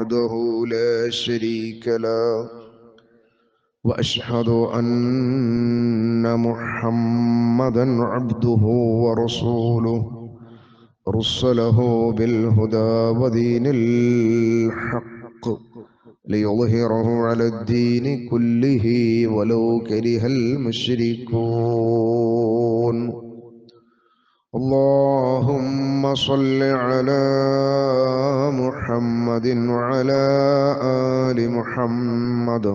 وحده لا شريك له وأشهد أن محمدا عبده ورسوله رسله بالهدى ودين الحق ليظهره على الدين كله ولو كره المشركون اللهم صل على محمد وعلى آل محمد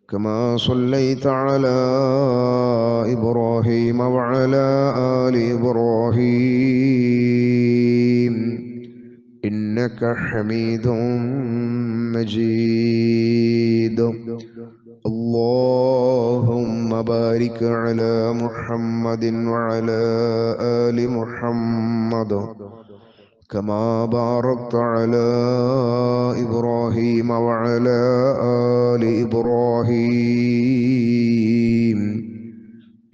كما صليت على إبراهيم وعلى آل إبراهيم إنك حميد مجيد اللهم بارك على محمد وعلى آل محمد كما باركت على إبراهيم وعلى آل إبراهيم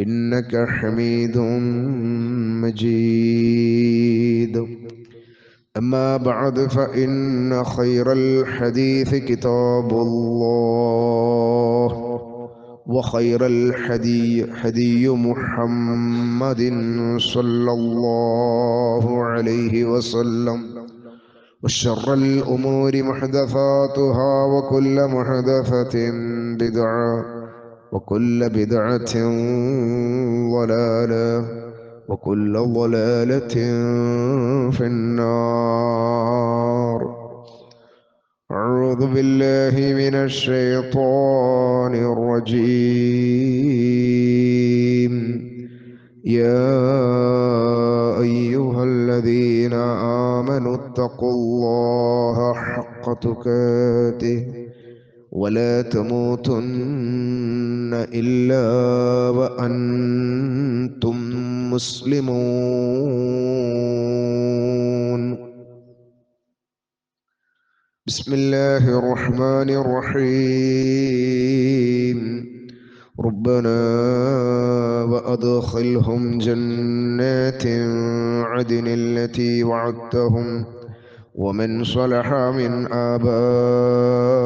إنك حميد مجيد أما بعد فإن خير الحديث كتاب الله وخير الحدي حدي محمد صلى الله عليه وسلم وشر الأمور محدثاتها وكل محدثة بدعة وكل بدعة ضلالة وكل ضلالة في النار أعوذ بالله من الشيطان الرجيم يا أيها الذين آمنوا اتقوا الله حق تقاته ولا تموتن إلا وأنتم مسلمون بسم الله الرحمن الرحيم ربنا وأدخلهم جنات عدن التي وعدتهم ومن صلح من آبائهم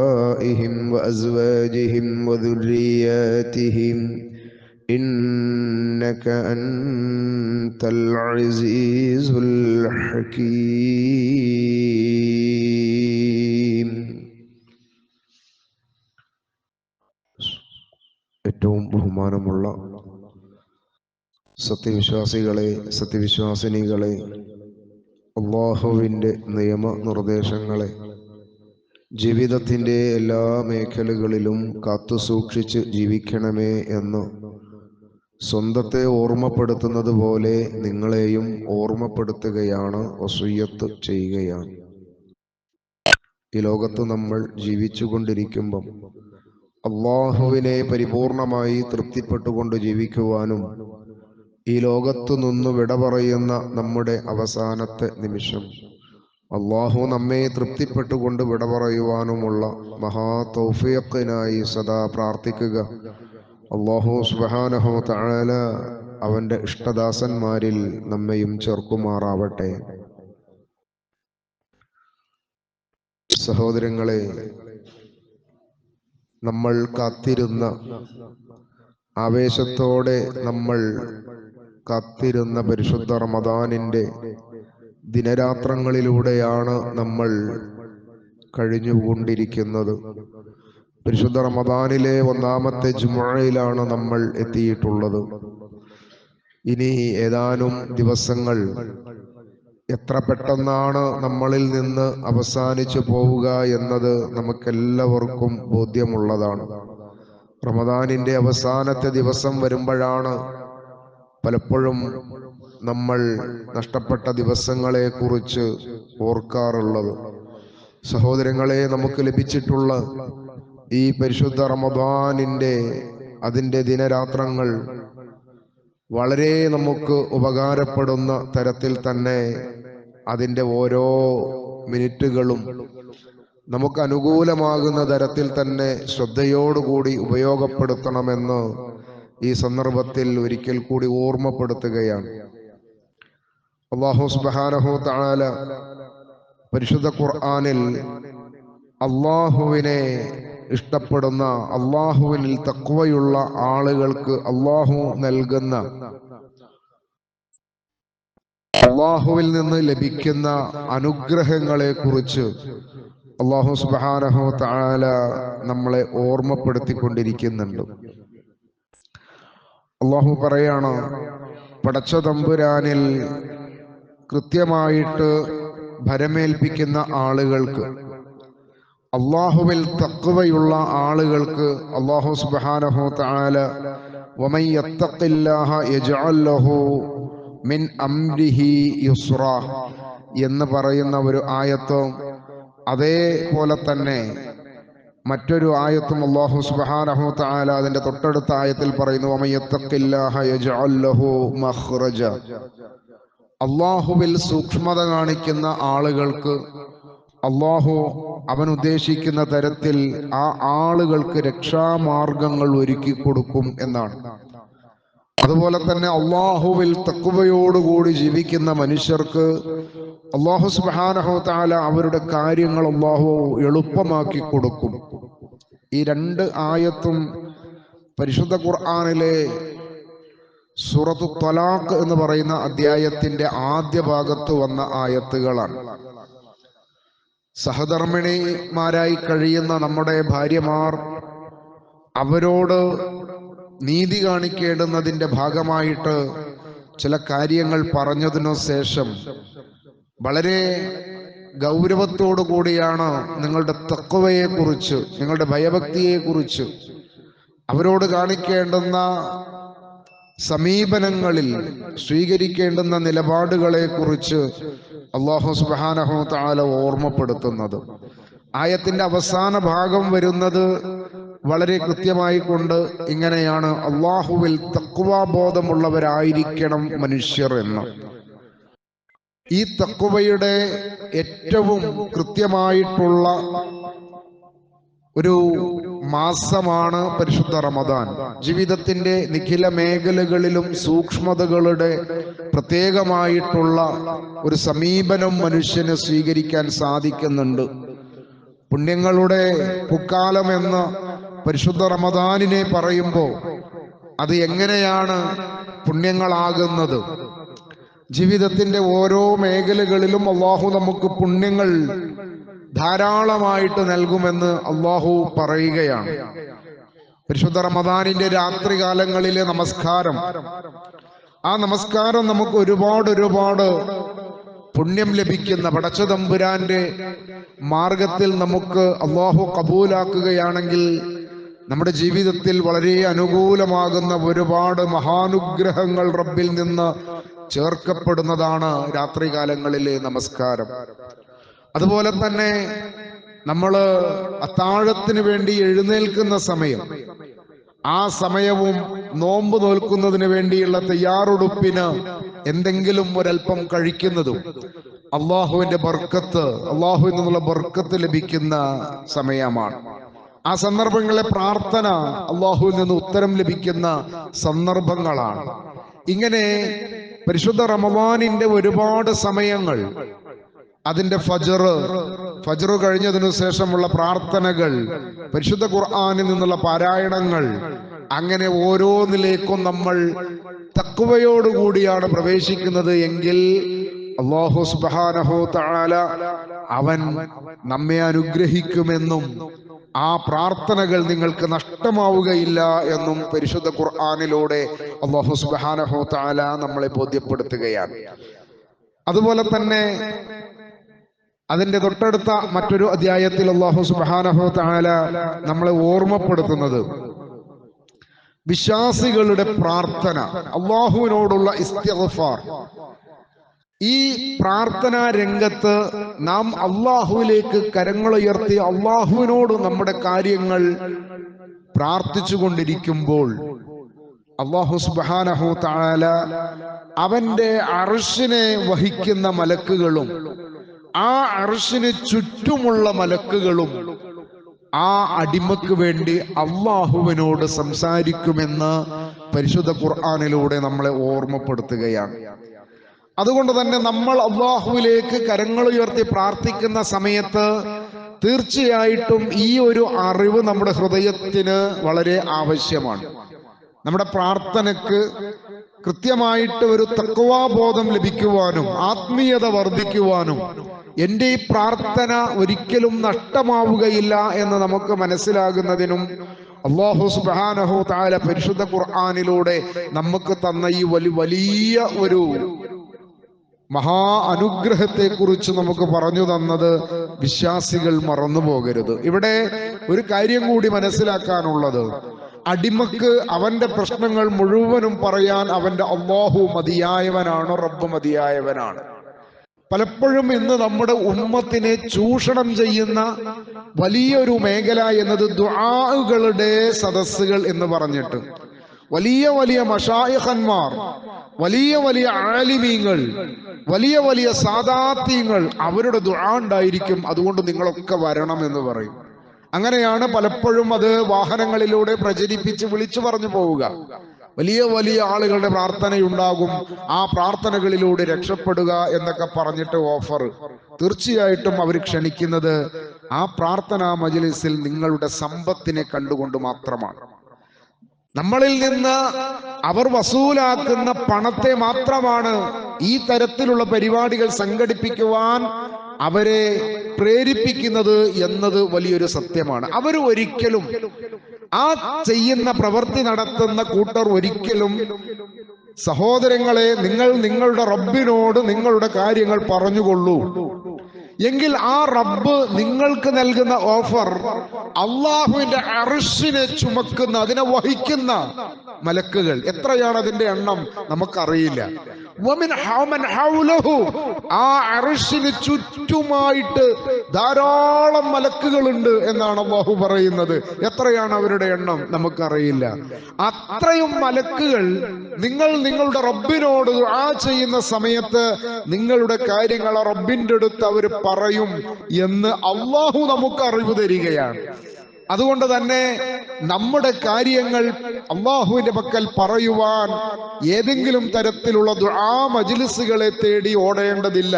وأزواجهم وذرياتهم إنك أنت العزيز الحكيم. ഏറ്റവും ബഹുമാനമുള്ള സത്യവിശ്വാസികളെ, സത്യവിശ്വാസിനികളെ, അല്ലാഹുവിൻ്റെ നിയമനിർദ്ദേശങ്ങളെ ജീവിതത്തിൻ്റെ എല്ലാ മേഖലകളിലും കാത്തുസൂക്ഷിച്ച് ജീവിക്കണമേ എന്ന് സ്വന്തത്തെ ഓർമ്മപ്പെടുത്തുന്നത് പോലെ നിങ്ങളെയും ഓർമ്മപ്പെടുത്തുകയാണ്, വസിയ്യത്ത് ചെയ്യുകയാണ്. ഈ ലോകത്ത് നമ്മൾ ജീവിച്ചുകൊണ്ടിരിക്കുമ്പം അല്ലാഹുവിനെ പരിപൂർണമായി തൃപ്തിപ്പെട്ടുകൊണ്ട് ജീവിക്കുവാനും ഈ ലോകത്തു നിന്ന് വിട പറയുന്ന നമ്മുടെ അവസാനത്തെ നിമിഷം അല്ലാഹു നമ്മെ തൃപ്തിപ്പെട്ടുകൊണ്ട് വിട പറയുവാനുമുള്ള മഹാ തൗഫീഖിനായി സദാ പ്രാർത്ഥിക്കുക. അല്ലാഹു സുബ്ഹാനഹു തആല അവന്റെ ഇഷ്ടദാസന്മാരിൽ നമ്മയും ചേർക്കുമാറാവട്ടെ. സഹോദരങ്ങളെ, നമ്മൾ കാത്തിരുന്ന, ആവേശത്തോടെ നമ്മൾ കാത്തിരുന്ന പരിശുദ്ധ റമദാനിന്റെ ദിനരാത്രങ്ങളിലൂടെയാണ് നമ്മൾ കഴിഞ്ഞുകൊണ്ടിരിക്കുന്നത്. പരിശുദ്ധ റമദാനിലെ ഒന്നാമത്തെ ജുമുഅയിലാണ് നമ്മൾ എത്തിയിട്ടുള്ളത്. ഇനി ഏതാനും ദിവസങ്ങൾ എത്ര പെട്ടെന്നാണ് നമ്മളിൽ നിന്ന് അവസാനിച്ചു പോവുക എന്നത് നമുക്കെല്ലാവർക്കും ബോധ്യമുള്ളതാണ്. റമദാനിന്റെ അവസാനത്തെ ദിവസം വരുമ്പോഴാണ് പലപ്പോഴും നമ്മൾ നഷ്ടപ്പെട്ട ദിവസങ്ങളെ കുറിച്ച് ഓർക്കാറുള്ളത്. സഹോദരങ്ങളെ, നമുക്ക് ലഭിച്ചിട്ടുള്ള ഈ പരിശുദ്ധ റമദാനിന്റെ അതിൻ്റെ ദിനരാത്രങ്ങൾ വളരെ നമുക്ക് ഉപകാരപ്പെടുന്ന തരത്തിൽ തന്നെ അതിൻ്റെ ഓരോ മിനിറ്റുകളും നമുക്ക് അനുകൂലമാകുന്ന തരത്തിൽ തന്നെ ശ്രദ്ധയോടുകൂടി ഉപയോഗപ്പെടുത്തണമെന്ന് ഈ സന്ദർഭത്തിൽ ഒരിക്കൽ കൂടി ഓർമ്മപ്പെടുത്തുകയാണ്. അല്ലാഹു സുബ്ഹാനഹു തആല പരിശുദ്ധ ഖുർആനിൽ അള്ളാഹുവിനെ ഇഷ്ടപ്പെടുന്ന, അള്ളാഹുവിനിൽ തഖ്വയുള്ള ആളുകൾക്ക് അള്ളാഹു നൽകുന്ന, അള്ളാഹുവിൽ നിന്ന് ലഭിക്കുന്ന അനുഗ്രഹങ്ങളെ കുറിച്ച് അള്ളാഹു സുബ്ഹാനഹു വ തആല നമ്മളെ ഓർമ്മപ്പെടുത്തിക്കൊണ്ടിരിക്കുന്നുണ്ട്. അള്ളാഹു പറയാണ്, പടച്ച തമ്പുരാനിൽ കൃത്യമായിട്ട് ഭരമേൽപ്പിക്കുന്ന ആളുകൾക്ക്, അള്ളാഹുവിൽ തഖ്വയുള്ള ആളുകൾക്ക് അള്ളാഹു സുബ്ഹാനഹു വ തആല വമൻ യത്തഖില്ലാഹ യജ്അൽ ലഹു മിൻ അംരിഹി യുസ്റ എന്ന് പറയുന്ന ഒരു ആയത്തും, അതേപോലെ തന്നെ മറ്റൊരു ആയത്തും അല്ലാഹു സുബ്ഹാനഹു വ തആല അതിന്റെ തൊട്ടടുത്ത ആയത്തിൽ പറയുന്നു, വമൻ യത്തഖില്ലാഹ യജ്അൽ ലഹു മഖ്റജ. അല്ലാഹുവിൽ സൂക്ഷ്മത കാണിക്കുന്ന ആളുകൾക്ക് അല്ലാഹു അവൻ ഉദ്ദേശിക്കുന്ന തരത്തിൽ ആ ആളുകൾക്ക് രക്ഷാമാർഗങ്ങൾ ഒരുക്കി കൊടുക്കും എന്നാണ്. അതുപോലെ തന്നെ അള്ളാഹുവിൽ തഖ്വയോടുകൂടി ജീവിക്കുന്ന മനുഷ്യർക്ക് അല്ലാഹു സുബ്ഹാനഹു വ തആല അവരുടെ കാര്യങ്ങൾ അല്ലാഹു എളുപ്പമാക്കി കൊടുക്കും. ഈ രണ്ട് ആയത്തും പരിശുദ്ധ ഖുർആനിലെ സൂറത്തു ത്വലാഖ് എന്ന് പറയുന്ന അധ്യായത്തിന്റെ ആദ്യ ഭാഗത്ത് വന്ന ആയത്തുകളാണ്. സഹധർമ്മിണിമാരായി കഴിയുന്ന നമ്മുടെ ഭാര്യമാർ അവരോട് നീതി കാണിക്കേണ്ടുന്നതിന്റെ ഭാഗമായിട്ട് ചില കാര്യങ്ങൾ പറഞ്ഞതിനു ശേഷം വളരെ ഗൗരവത്തോടു കൂടിയാണ് നിങ്ങളുടെ തഖ്വയെ കുറിച്ച്, നിങ്ങളുടെ ഭയഭക്തിയെ കുറിച്ച്, അവരോട് കാണിക്കേണ്ടുന്ന സമീപനങ്ങളിൽ സ്വീകരിക്കേണ്ടുന്ന നിലപാടുകളെ കുറിച്ച് അല്ലാഹു സുബ്ഹാനഹു വ തആല ഓർമ്മപ്പെടുത്തുന്നത്. ആയത്തിന്റെ അവസാന ഭാഗം വരുന്നത് വളരെ കൃത്യമായി കൊണ്ട് ഇങ്ങനെയാണ്, അള്ളാഹുവിൽ തഖ്വ ബോധമുള്ളവരായിരിക്കണം മനുഷ്യർ എന്ന്. ഈ തഖ്വയുടെ ഏറ്റവും കൃത്യമായിട്ടുള്ള ഒരു മാസമാണ് പരിശുദ്ധ റമദാൻ. ജീവിതത്തിന്റെ നിഖില മേഖലകളിലും സൂക്ഷ്മതകളുടെ പ്രത്യേകമായിട്ടുള്ള ഒരു സമീപനം മനുഷ്യന് സ്വീകരിക്കാൻ സാധിക്കുന്നുണ്ട്. പുണ്യങ്ങളുടെ പുക്കാലം എന്ന പരിശുദ്ധ റമദാനിനെ പറയുമ്പോൾ അത് എങ്ങനെയാണ് പുണ്യങ്ങളാകുന്നത്? ജീവിതത്തിന്റെ ഓരോ മേഖലകളിലും അള്ളാഹു നമുക്ക് പുണ്യങ്ങൾ ധാരാളമായിട്ട് നൽകുമെന്ന് അള്ളാഹു പറയുകയാണ്. പരിശുദ്ധ റമദാനിന്റെ രാത്രികാലങ്ങളിലെ നമസ്കാരം, ആ നമസ്കാരം നമുക്ക് ഒരുപാട് പുണ്യം ലഭിക്കുന്ന, പടച്ച തമ്പുരാന്റെ മാർഗത്തിൽ നമുക്ക് അള്ളാഹു കബൂലാക്കുകയാണെങ്കിൽ നമ്മുടെ ജീവിതത്തിൽ വളരെ അനുകൂലമാകുന്ന ഒരുപാട് മഹാനുഗ്രഹങ്ങൾ റബ്ബിൽ നിന്ന് ചേർക്കപ്പെടുന്നതാണ് രാത്രികാലങ്ങളിലെ നമസ്കാരം. അതുപോലെ തന്നെ നമ്മൾ അത്താഴത്തിന് വേണ്ടി എഴുന്നേൽക്കുന്ന സമയം, ആ സമയവും നോമ്പ് നോൽക്കുന്നതിന് വേണ്ടിയുള്ള തയ്യാറെടുപ്പിന് എന്തെങ്കിലും ഒരൽപ്പം കഴിക്കുന്നതും അള്ളാഹുവിന്റെ ബർക്കത്ത്, അള്ളാഹുവിൽ നിന്നുള്ള ബർക്കത്ത് ലഭിക്കുന്ന സമയമാണ്. ആ സന്ദർഭങ്ങളിലെ പ്രാർത്ഥന അള്ളാഹുവിൽ നിന്ന് ഉത്തരം ലഭിക്കുന്ന സന്ദർഭങ്ങളാണ്. ഇങ്ങനെ പരിശുദ്ധ റമദാനിന്റെ ഒരുപാട് സമയങ്ങൾ, അതിന്റെ ഫജ്ർ കഴിഞ്ഞതിനു ശേഷമുള്ള പ്രാർത്ഥനകൾ, പരിശുദ്ധ ഖുർആനിൽ നിന്നുള്ള പാരായണങ്ങൾ, അങ്ങനെ ഓരോന്നിലേക്കും നമ്മൾ തഖ്വയോടുകൂടിയാണ് പ്രവേശിക്കുന്നത് എങ്കിൽ അല്ലാഹു സുബ്ഹാനഹു തആല അവൻ നമ്മെ അനുഗ്രഹിക്കുമെന്നും ആ പ്രാർത്ഥനകൾ നിങ്ങൾക്ക് നഷ്ടമാവുകയില്ല എന്നും പരിശുദ്ധ ഖുർആനിലൂടെ അല്ലാഹു സുബ്ഹാനഹു തആല നമ്മളെ ബോധ്യപ്പെടുത്തുകയാണ്. അതുപോലെ തന്നെ അതിന്റെ തൊട്ടടുത്ത മറ്റൊരു അധ്യായത്തിൽ അല്ലാഹു സുബ്ഹാനഹു തആല നമ്മളെ ഓർമ്മപ്പെടുത്തുന്നത് വിശ്വാസികളുടെ പ്രാർത്ഥന, അല്ലാഹുവിനോടുള്ള ഇസ്തിഗ്ഫാർ. ഈ പ്രാർത്ഥനാ രംഗത്ത് നാം അള്ളാഹുവിലേക്ക് കരങ്ങളുയർത്തി അള്ളാഹുവിനോട് നമ്മുടെ കാര്യങ്ങൾ പ്രാർത്ഥിച്ചു കൊണ്ടിരിക്കുമ്പോൾ അല്ലാഹു സുബ്ഹാനഹു തആല അവന്റെ അർശിനെ വഹിക്കുന്ന മലക്കുകളും ആ അർശിന് ചുറ്റുമുള്ള മലക്കുകളും ആ അടിമക്ക് വേണ്ടി അള്ളാഹുവിനോട് സംസാരിക്കുമെന്ന് പരിശുദ്ധ ഖുർആനിലൂടെ നമ്മളെ ഓർമ്മപ്പെടുത്തുകയാണ്. അതുകൊണ്ട് തന്നെ നമ്മൾ അള്ളാഹുവിലേക്ക് കരങ്ങൾ ഉയർത്തി പ്രാർത്ഥിക്കുന്ന സമയത്ത് തീർച്ചയായിട്ടും ഈ ഒരു അറിവ് നമ്മുടെ ഹൃദയത്തിന് വളരെ ആവശ്യമാണ്. നമ്മുടെ പ്രാർത്ഥനയ്ക്ക് കൃത്യമായിട്ട് ഒരു തഖ്വാബോധം ലഭിക്കുവാനും ആത്മീയത വർദ്ധിക്കുവാനും എൻ്റെ ഈ പ്രാർത്ഥന ഒരിക്കലും നഷ്ടമാവുകയില്ല എന്ന് നമുക്ക് മനസ്സിലാകുന്നതിനും അല്ലാഹു സുബ്ഹാനഹു തആല പരിശുദ്ധ ഖുർആനിലൂടെ നമുക്ക് തന്ന ഈ വലിയ ഒരു മഹാ അനുഗ്രഹത്തെ കുറിച്ച് നമുക്ക് പറഞ്ഞു തന്നത് വിശ്വാസികൾ മറന്നു പോകരുത്. ഇവിടെ ഒരു കാര്യം കൂടി മനസ്സിലാക്കാനുള്ളത്, അടിമക്ക് അവന്റെ പ്രശ്നങ്ങൾ മുഴുവനും പറയാൻ അവന്റെ അല്ലാഹു മതിയായവനാണ്, റബ്ബ് മതിയായവനാണ്. പലപ്പോഴും ഇന്ന് നമ്മുടെ ഉമ്മത്തിനെ ചൂഷണം ചെയ്യുന്ന വലിയൊരു മേഖല എന്നത് ദുആകളുടെ സദസ്സുകൾ എന്ന് പറഞ്ഞിട്ട് വലിയ വലിയ മശായിഖന്മാർ, വലിയ വലിയ ആലിമീങ്ങൾ, വലിയ വലിയ സാദാത്യങ്ങൾ അവരുടെ ദുആ ഉണ്ടായിരിക്കും, അതുകൊണ്ട് നിങ്ങളൊക്കെ വരണം എന്ന് പറയും. അങ്ങനെയാണ് പലപ്പോഴും അത് വാഹനങ്ങളിലൂടെ പ്രചരിപ്പിച്ച് വിളിച്ചു പറഞ്ഞു പോവുക. വലിയ വലിയ ആളുകളുടെ പ്രാർത്ഥനയുണ്ടാകും, ആ പ്രാർത്ഥനകളിലൂടെ രക്ഷപ്പെടുക എന്നൊക്കെ പറഞ്ഞിട്ട് ഓഫർ. തീർച്ചയായിട്ടും അവർ ക്ഷണിക്കുന്നത് ആ പ്രാർത്ഥനാ മജ്‌ലിസിൽ നിങ്ങളുടെ സമ്പത്തിനെ കണ്ടുകൊണ്ട് മാത്രമാണ്. നമ്മളിൽ നിന്ന് അവർ വസൂലാക്കുന്ന പണത്തെ മാത്രമാണ് ഈ തരത്തിലുള്ള പരിപാടികൾ സംഘടിപ്പിക്കുവാൻ അവരെ പ്രേരിപ്പിക്കുന്നത് എന്നത് വലിയൊരു സത്യമാണ്. അവർ ഒരിക്കലും ആ ചെയ്യുന്ന പ്രവൃത്തി നടത്തുന്ന കൂട്ടർ ഒരിക്കലും, സഹോദരങ്ങളെ, നിങ്ങൾ നിങ്ങളുടെ റബ്ബിനോട് നിങ്ങളുടെ കാര്യങ്ങൾ പറഞ്ഞുകൊള്ളൂ, എങ്കിൽ ആ റബ്ബ് നിങ്ങൾക്ക് നൽകുന്ന ഓഫർ അള്ളാഹുവിന്റെ അർശിനെ ചുമക്കുന്ന, അതിനെ വഹിക്കുന്ന മലക്കുകൾ എത്രയാണ് അതിന്റെ എണ്ണം നമുക്കറിയില്ല. ആ അർശിന് ചുറ്റുമായിട്ട് ധാരാളം മലക്കുകളുണ്ട് എന്നാണ് അല്ലാഹു പറയുന്നത്. എത്രയാണ് അവരുടെ എണ്ണം നമുക്കറിയില്ല. അത്രയും മലക്കുകൾ നിങ്ങൾ നിങ്ങളുടെ റബ്ബിനോട് ദുആ ചെയ്യുന്ന സമയത്ത് നിങ്ങളുടെ കാര്യങ്ങൾ റബ്ബിന്റെ അടുത്ത് അവർ പറയും എന്ന് അല്ലാഹു നമുക്ക് അറിവ് തരികയാണ്. അതുകൊണ്ട് തന്നെ നമ്മുടെ കാര്യങ്ങൾ അല്ലാഹുവിന്റെ പക്കൽ പറയുവാൻ ഏതെങ്കിലും തരത്തിലുള്ള ദുആ മജ്‌ലിസുകളെ തേടി ഓടേണ്ടതില്ല.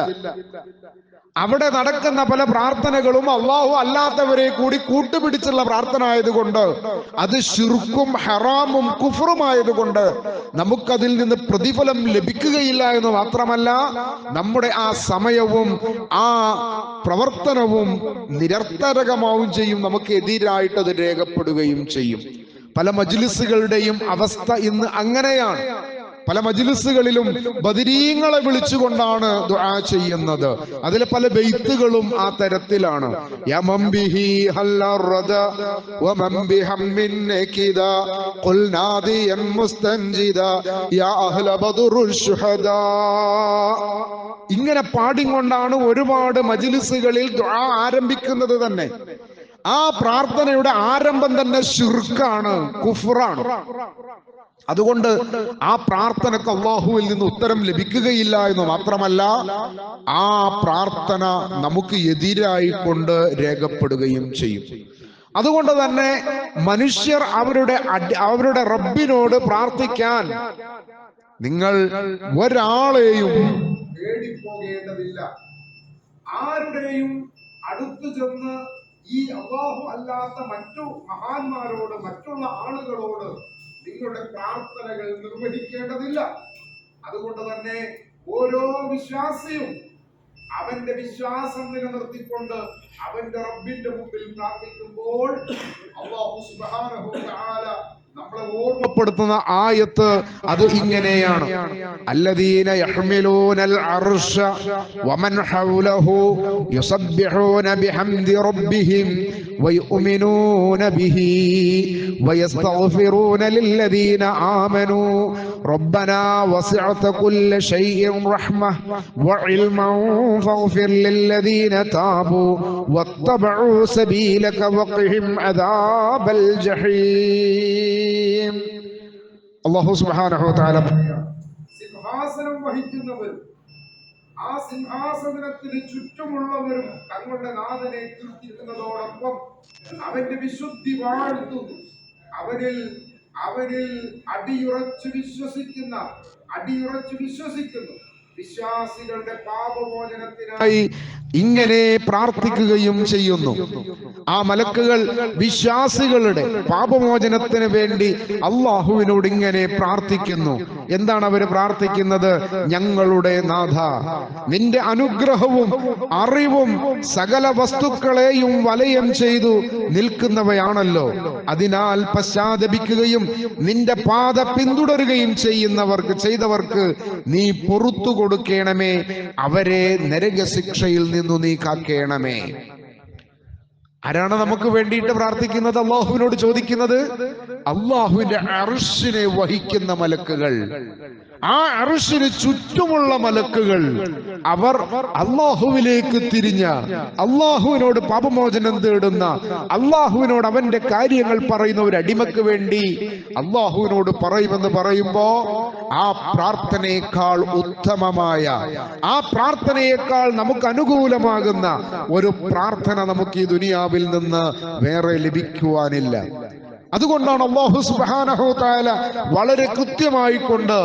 അവിടെ നടക്കുന്ന പല പ്രാർത്ഥനകളും അല്ലാഹു അല്ലാത്തവരെ കൂടി കൂട്ടുപിടിച്ചുള്ള പ്രാർത്ഥന ആയതുകൊണ്ട്, അത് ശിർക്കും ഹറാമും കുഫറുമായതുകൊണ്ട് നമുക്കതിൽ നിന്ന് പ്രതിഫലം ലഭിക്കുകയില്ല എന്ന് മാത്രമല്ല, നമ്മുടെ ആ സമയവും ആ പ്രവർത്തനവും നിരർത്ഥകമാവും ചെയ്യും, നമുക്ക് എതിരായിട്ട് അത് രേഖപ്പെടുകയും ചെയ്യും. പല മജ്‌ലിസുകളുടെയും അവസ്ഥ ഇന്ന് അങ്ങനെയാണ്. പല മജ്‌ലിസുകളിലും ബദരീങ്ങളെ വിളിച്ചുകൊണ്ടാണ് ദുആ ചെയ്യുന്നത്. അതിലെ പല ബൈത്തുകളും ആ തരത്തിലാണ്. ഇങ്ങനെ പാടിക്കൊണ്ടാണ് ഒരുപാട് മജ്‌ലിസുകളിൽ ദുആ ആരംഭിക്കുന്നത് തന്നെ. ആ പ്രാർത്ഥനയുടെ ആരംഭം തന്നെ ശിർക്കാണ്, കുഫ്റാണ്. അതുകൊണ്ട് ആ പ്രാർത്ഥനക്ക് അല്ലാഹുവിൽ നിന്ന് ഉത്തരം ലഭിക്കുകയില്ല എന്ന് മാത്രമല്ല, ആ പ്രാർത്ഥന നമുക്ക് എതിരായി കൊണ്ട് രേഖപ്പെടുകയും ചെയ്യും. അതുകൊണ്ട് തന്നെ മനുഷ്യർ അവരുടെ റബ്ബിനോട് പ്രാർത്ഥിക്കാൻ നിങ്ങൾ ഒരാളെയും പേടിപ്പോകേണ്ടതില്ല. ആരുടെയും അടുത്തു ചെന്ന് ഈ അല്ലാഹു അല്ലാത്ത മറ്റു മഹാന്മാരോട്, മറ്റുള്ള ആളുകളോട് നിങ്ങളുടെ പ്രാർത്ഥനകൾ നിർവഹിക്കേണ്ടതില്ല. അതുകൊണ്ട് തന്നെ ഓരോ വിശ്വാസിയും അവന്റെ വിശ്വാസം നിലനിർത്തിക്കൊണ്ട് അവന്റെ റബ്ബിന്റെ മുമ്പിൽ പ്രാർത്ഥിക്കുമ്പോൾ അല്ലാഹു സുബ്ഹാനഹു വ തആല നമ്മളെ ഓർമ്മപ്പെടുത്തുന്ന ആയത്ത് അത് ഇങ്ങനെയാണ്: അല്ലദീന യഹ്മിലൂനൽ അർശ വമൻ ഹൗലഹു യുസബ്ബിഹൂന ബിഹംദി റബ്ബിഹിം വയുമിനൂന ബിഹി വയസ്തഗ്ഫിറൂന ലില്ലദീന ആമനൂ റബ്ബനാ വസിഅത കുല്ല ശൈഇൻ റഹ്മഹ വഇൽമൻ ഫഗ്ഫിർ ലില്ലദീന താബൂ വത്തബഉ സബീലക വഖിഹിം അദാബൽ ജഹീം. അല്ലാഹു സുബ്ഹാനഹു വ തആല സിംഹാസനം വഹിക്കുന്നവരും ആ സിംഹാസനത്തിന് ചുറ്റുമുള്ളവരും തങ്ങളുടെ നാഥനെ കീർത്തിക്കുന്നതോടൊപ്പം അവന്റെ വിശുദ്ധി വാഴ്ത്തുന്നു. അവനിൽ അടിയുറച്ചു വിശ്വസിക്കുന്നു. വിശ്വാസികളുടെ പാപമോചനത്തിനായി ഇങ്ങനെ പ്രാർത്ഥിക്കുകയും ചെയ്യുന്നു. ആ മലക്കുകൾ വിശ്വാസികളുടെ പാപമോചനത്തിന് വേണ്ടി അള്ളാഹുവിനോട് ഇങ്ങനെ പ്രാർത്ഥിക്കുന്നു. എന്താണ് അവർ പ്രാർത്ഥിക്കുന്നത്? ഞങ്ങളുടെ നാഥ, നിന്റെ അനുഗ്രഹവും അറിവും സകല വസ്തുക്കളെയും വലയം ചെയ്തു നിൽക്കുന്നവയാണല്ലോ. അതിനാൽ പശ്ചാത്തപിക്കുകയും നിന്റെ പാത പിന്തുടരുകയും ചെയ്തവർക്ക് നീ പൊറുത്തു കൊടുക്കണമേ. അവരെ നരകശിക്ഷയിൽ നിന്നു നീ കാക്കേണമേ. ആരാണ് നമുക്ക് വേണ്ടിയിട്ട് പ്രാർത്ഥിക്കുന്നത്? അള്ളാഹുവിനോട് ചോദിക്കുന്നത്? അള്ളാഹുവിന്റെ അർശിനെ വഹിക്കുന്ന മലക്കുകൾ, ആ അർശിന് ചുറ്റുമുള്ള മലക്കുകൾ, അവർ അള്ളാഹുവിലേക്ക് തിരിഞ്ഞ, അള്ളാഹുവിനോട് പാപമോചനം തേടുന്ന, അള്ളാഹുവിനോട് അവന്റെ കാര്യങ്ങൾ പറയുന്ന ഒരു അടിമക്ക് വേണ്ടി അള്ളാഹുവിനോട് പറയുമെന്ന് പറയുമ്പോ ആ പ്രാർത്ഥനയേക്കാൾ ഉത്തമമായ, ആ പ്രാർത്ഥനയേക്കാൾ നമുക്ക് അനുകൂലമാകുന്ന ഒരു പ്രാർത്ഥന നമുക്ക് ഈ ദുനിയാവിൽ നിന്ന് വേറെ ലഭിക്കുവാനില്ല. അതുകൊണ്ടാണ് അല്ലാഹു സുബ്ഹാനഹു വ തആല വളരെ കൃത്യമായി കൊണ്ട്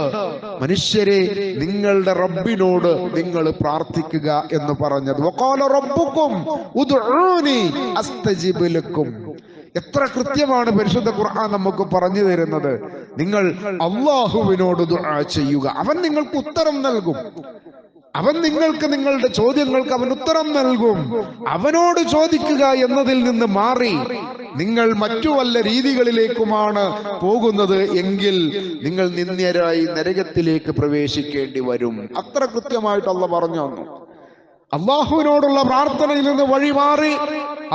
മനുഷ്യരെ നിങ്ങളുടെ റബ്ബിനോട് നിങ്ങൾ പ്രാർത്ഥിക്കുക എന്ന് പറഞ്ഞത്. വഖാല റബ്ബുക്കും ഉദ്ഊനി അസ്തജിബ് ലക്കും. എത്ര കൃത്യമാണ് പരിശുദ്ധ ഖുർആൻ നമുക്ക് പറഞ്ഞു തരുന്നത്. നിങ്ങൾ അല്ലാഹുവിനോട് ദുആ ചെയ്യുക, അവൻ നിങ്ങൾക്ക് ഉത്തരം നൽകും. അവൻ നിങ്ങൾക്ക് നിങ്ങളുടെ ചോദ്യങ്ങൾക്ക് അവൻ ഉത്തരം നൽകും. അവനോട് ചോദിക്കുക എന്നതിൽ നിന്ന് മാറി നിങ്ങൾ മറ്റു വല്ല രീതികളിലേക്കുമാണ് പോകുന്നത് എങ്കിൽ നിങ്ങൾ നിന്ദ്യരായി നരകത്തിലേക്ക് പ്രവേശിക്കേണ്ടി വരും. അത്ര കൃത്യമായിട്ട് അല്ലാഹു പറഞ്ഞു തന്നു. അള്ളാഹുവിനോടുള്ള പ്രാർത്ഥനയിൽ നിന്ന് വഴിമാറി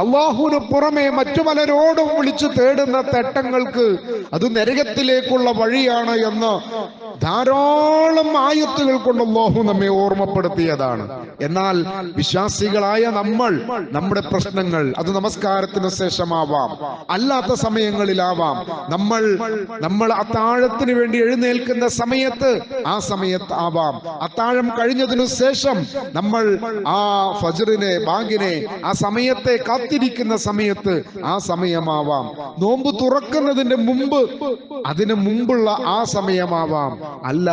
അള്ളാഹുവിന് പുറമെ മറ്റു പലരോടും വിളിച്ചു തേടുന്ന തേട്ടങ്ങൾക്ക് അത് നരകത്തിലേക്കുള്ള വഴിയാണ് എന്ന് ധാരാളം ആയത്തുകൾ കൊണ്ട് അല്ലാഹു നമ്മെ ഓർമ്മപ്പെടുത്തിയതാണ്. എന്നാൽ വിശ്വാസികളായ നമ്മൾ നമ്മുടെ പ്രശ്നങ്ങൾ അത് നമസ്കാരത്തിന് ശേഷമാവാം, അല്ലാത്ത സമയങ്ങളിലാവാം, നമ്മൾ അത്താഴത്തിന് വേണ്ടി എഴുന്നേൽക്കുന്ന സമയത്ത് ആ സമയത്ത് ആവാം, അത്താഴം കഴിഞ്ഞതിനു ശേഷം നമ്മൾ ആ ഫജ്റിനെ ബാങ്കിനെ ആ സമയത്തെ കാത്തിരിക്കുന്ന സമയത്ത് ആ സമയമാവാം, നോമ്പ് തുറക്കുന്നതിന്റെ മുമ്പ് അതിനു മുമ്പുള്ള ആ സമയമാവാം. അല്ല,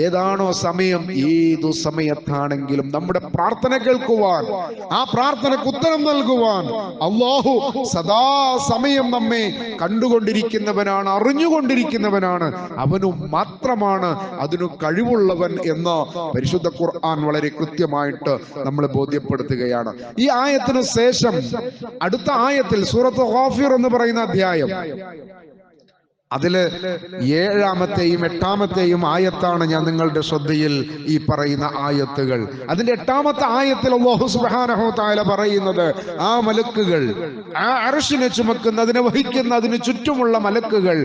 ഏതാണോ സമയം, ഏതു സമയത്താണെങ്കിലും നമ്മുടെ പ്രാർത്ഥന കേൾക്കുവാൻ, ആ പ്രാർത്ഥനയ്ക്ക് ഉത്തരം നൽകുവാൻ അല്ലാഹു സദാ സമയം നമ്മെ കണ്ടുകൊണ്ടിരിക്കുന്നവനാണ്, അറിഞ്ഞുകൊണ്ടിരിക്കുന്നവനാണ്. അവനു മാത്രമാണ് അതിനു കഴിവുള്ളവൻ എന്ന് പരിശുദ്ധ ഖുർആൻ വളരെ കൃത്യമായിട്ട് നമ്മളെ ബോധ്യപ്പെടുത്തുകയാണ്. ഈ ആയത്തിനു ശേഷം അടുത്ത ആയത്തിൽ സൂറത്ത് ഗാഫിർ എന്ന് പറയുന്ന അധ്യായം, അതില് 7-ാമത്തെയും 8-ാമത്തെയും ആയത്താണ് ഞാൻ നിങ്ങളുടെ ശ്രദ്ധയിൽ ഈ പറയുന്ന ആയത്തുകൾ. അതിന്റെ 8-ാമത്തെ ആയത്തിൽ അല്ലാഹു സുബ്ഹാനഹു വ തആല പറയുന്നത്, ആ മലക്കുകൾ, ആ അർശിനെ ചുമക്കുന്ന, അതിനെ വഹിക്കുന്ന, അതിന് ചുറ്റുമുള്ള മലക്കുകൾ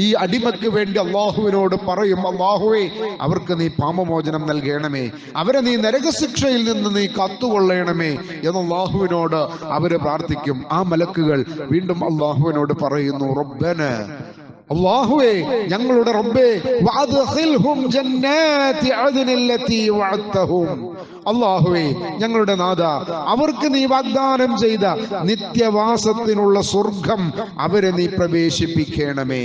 ഈ അടിമക്ക് വേണ്ടി അല്ലാഹുവിനോട് പറയും, അല്ലാഹുവേ അവർക്ക് നീ പാപമോചനം നൽകണമേ, അവരെ നീ നരകശിക്ഷയിൽ നിന്ന് നീ കാത്തുകൊള്ളണമേ എന്ന് അല്ലാഹുവിനോട് അവര് പ്രാർത്ഥിക്കും. ആ മലക്കുകൾ വീണ്ടും അല്ലാഹുവിനോട് പറയുന്നു, റബ്ബന, അല്ലാഹുവേ ഞങ്ങളുടെ റബ്ബേ, വഅദ്ഖിൽഹും ജന്നാതി അദ്നില്ലതി വഅദ്തഹും, അല്ലാഹുവേ ഞങ്ങളുടെ നാഥ അവർക്ക് നീ വാഗ്ദാനം ചെയ്ത നിത്യവാസത്തിനുള്ള സ്വർഗം അവരെ നീ പ്രവേശിപ്പിക്കണമേ.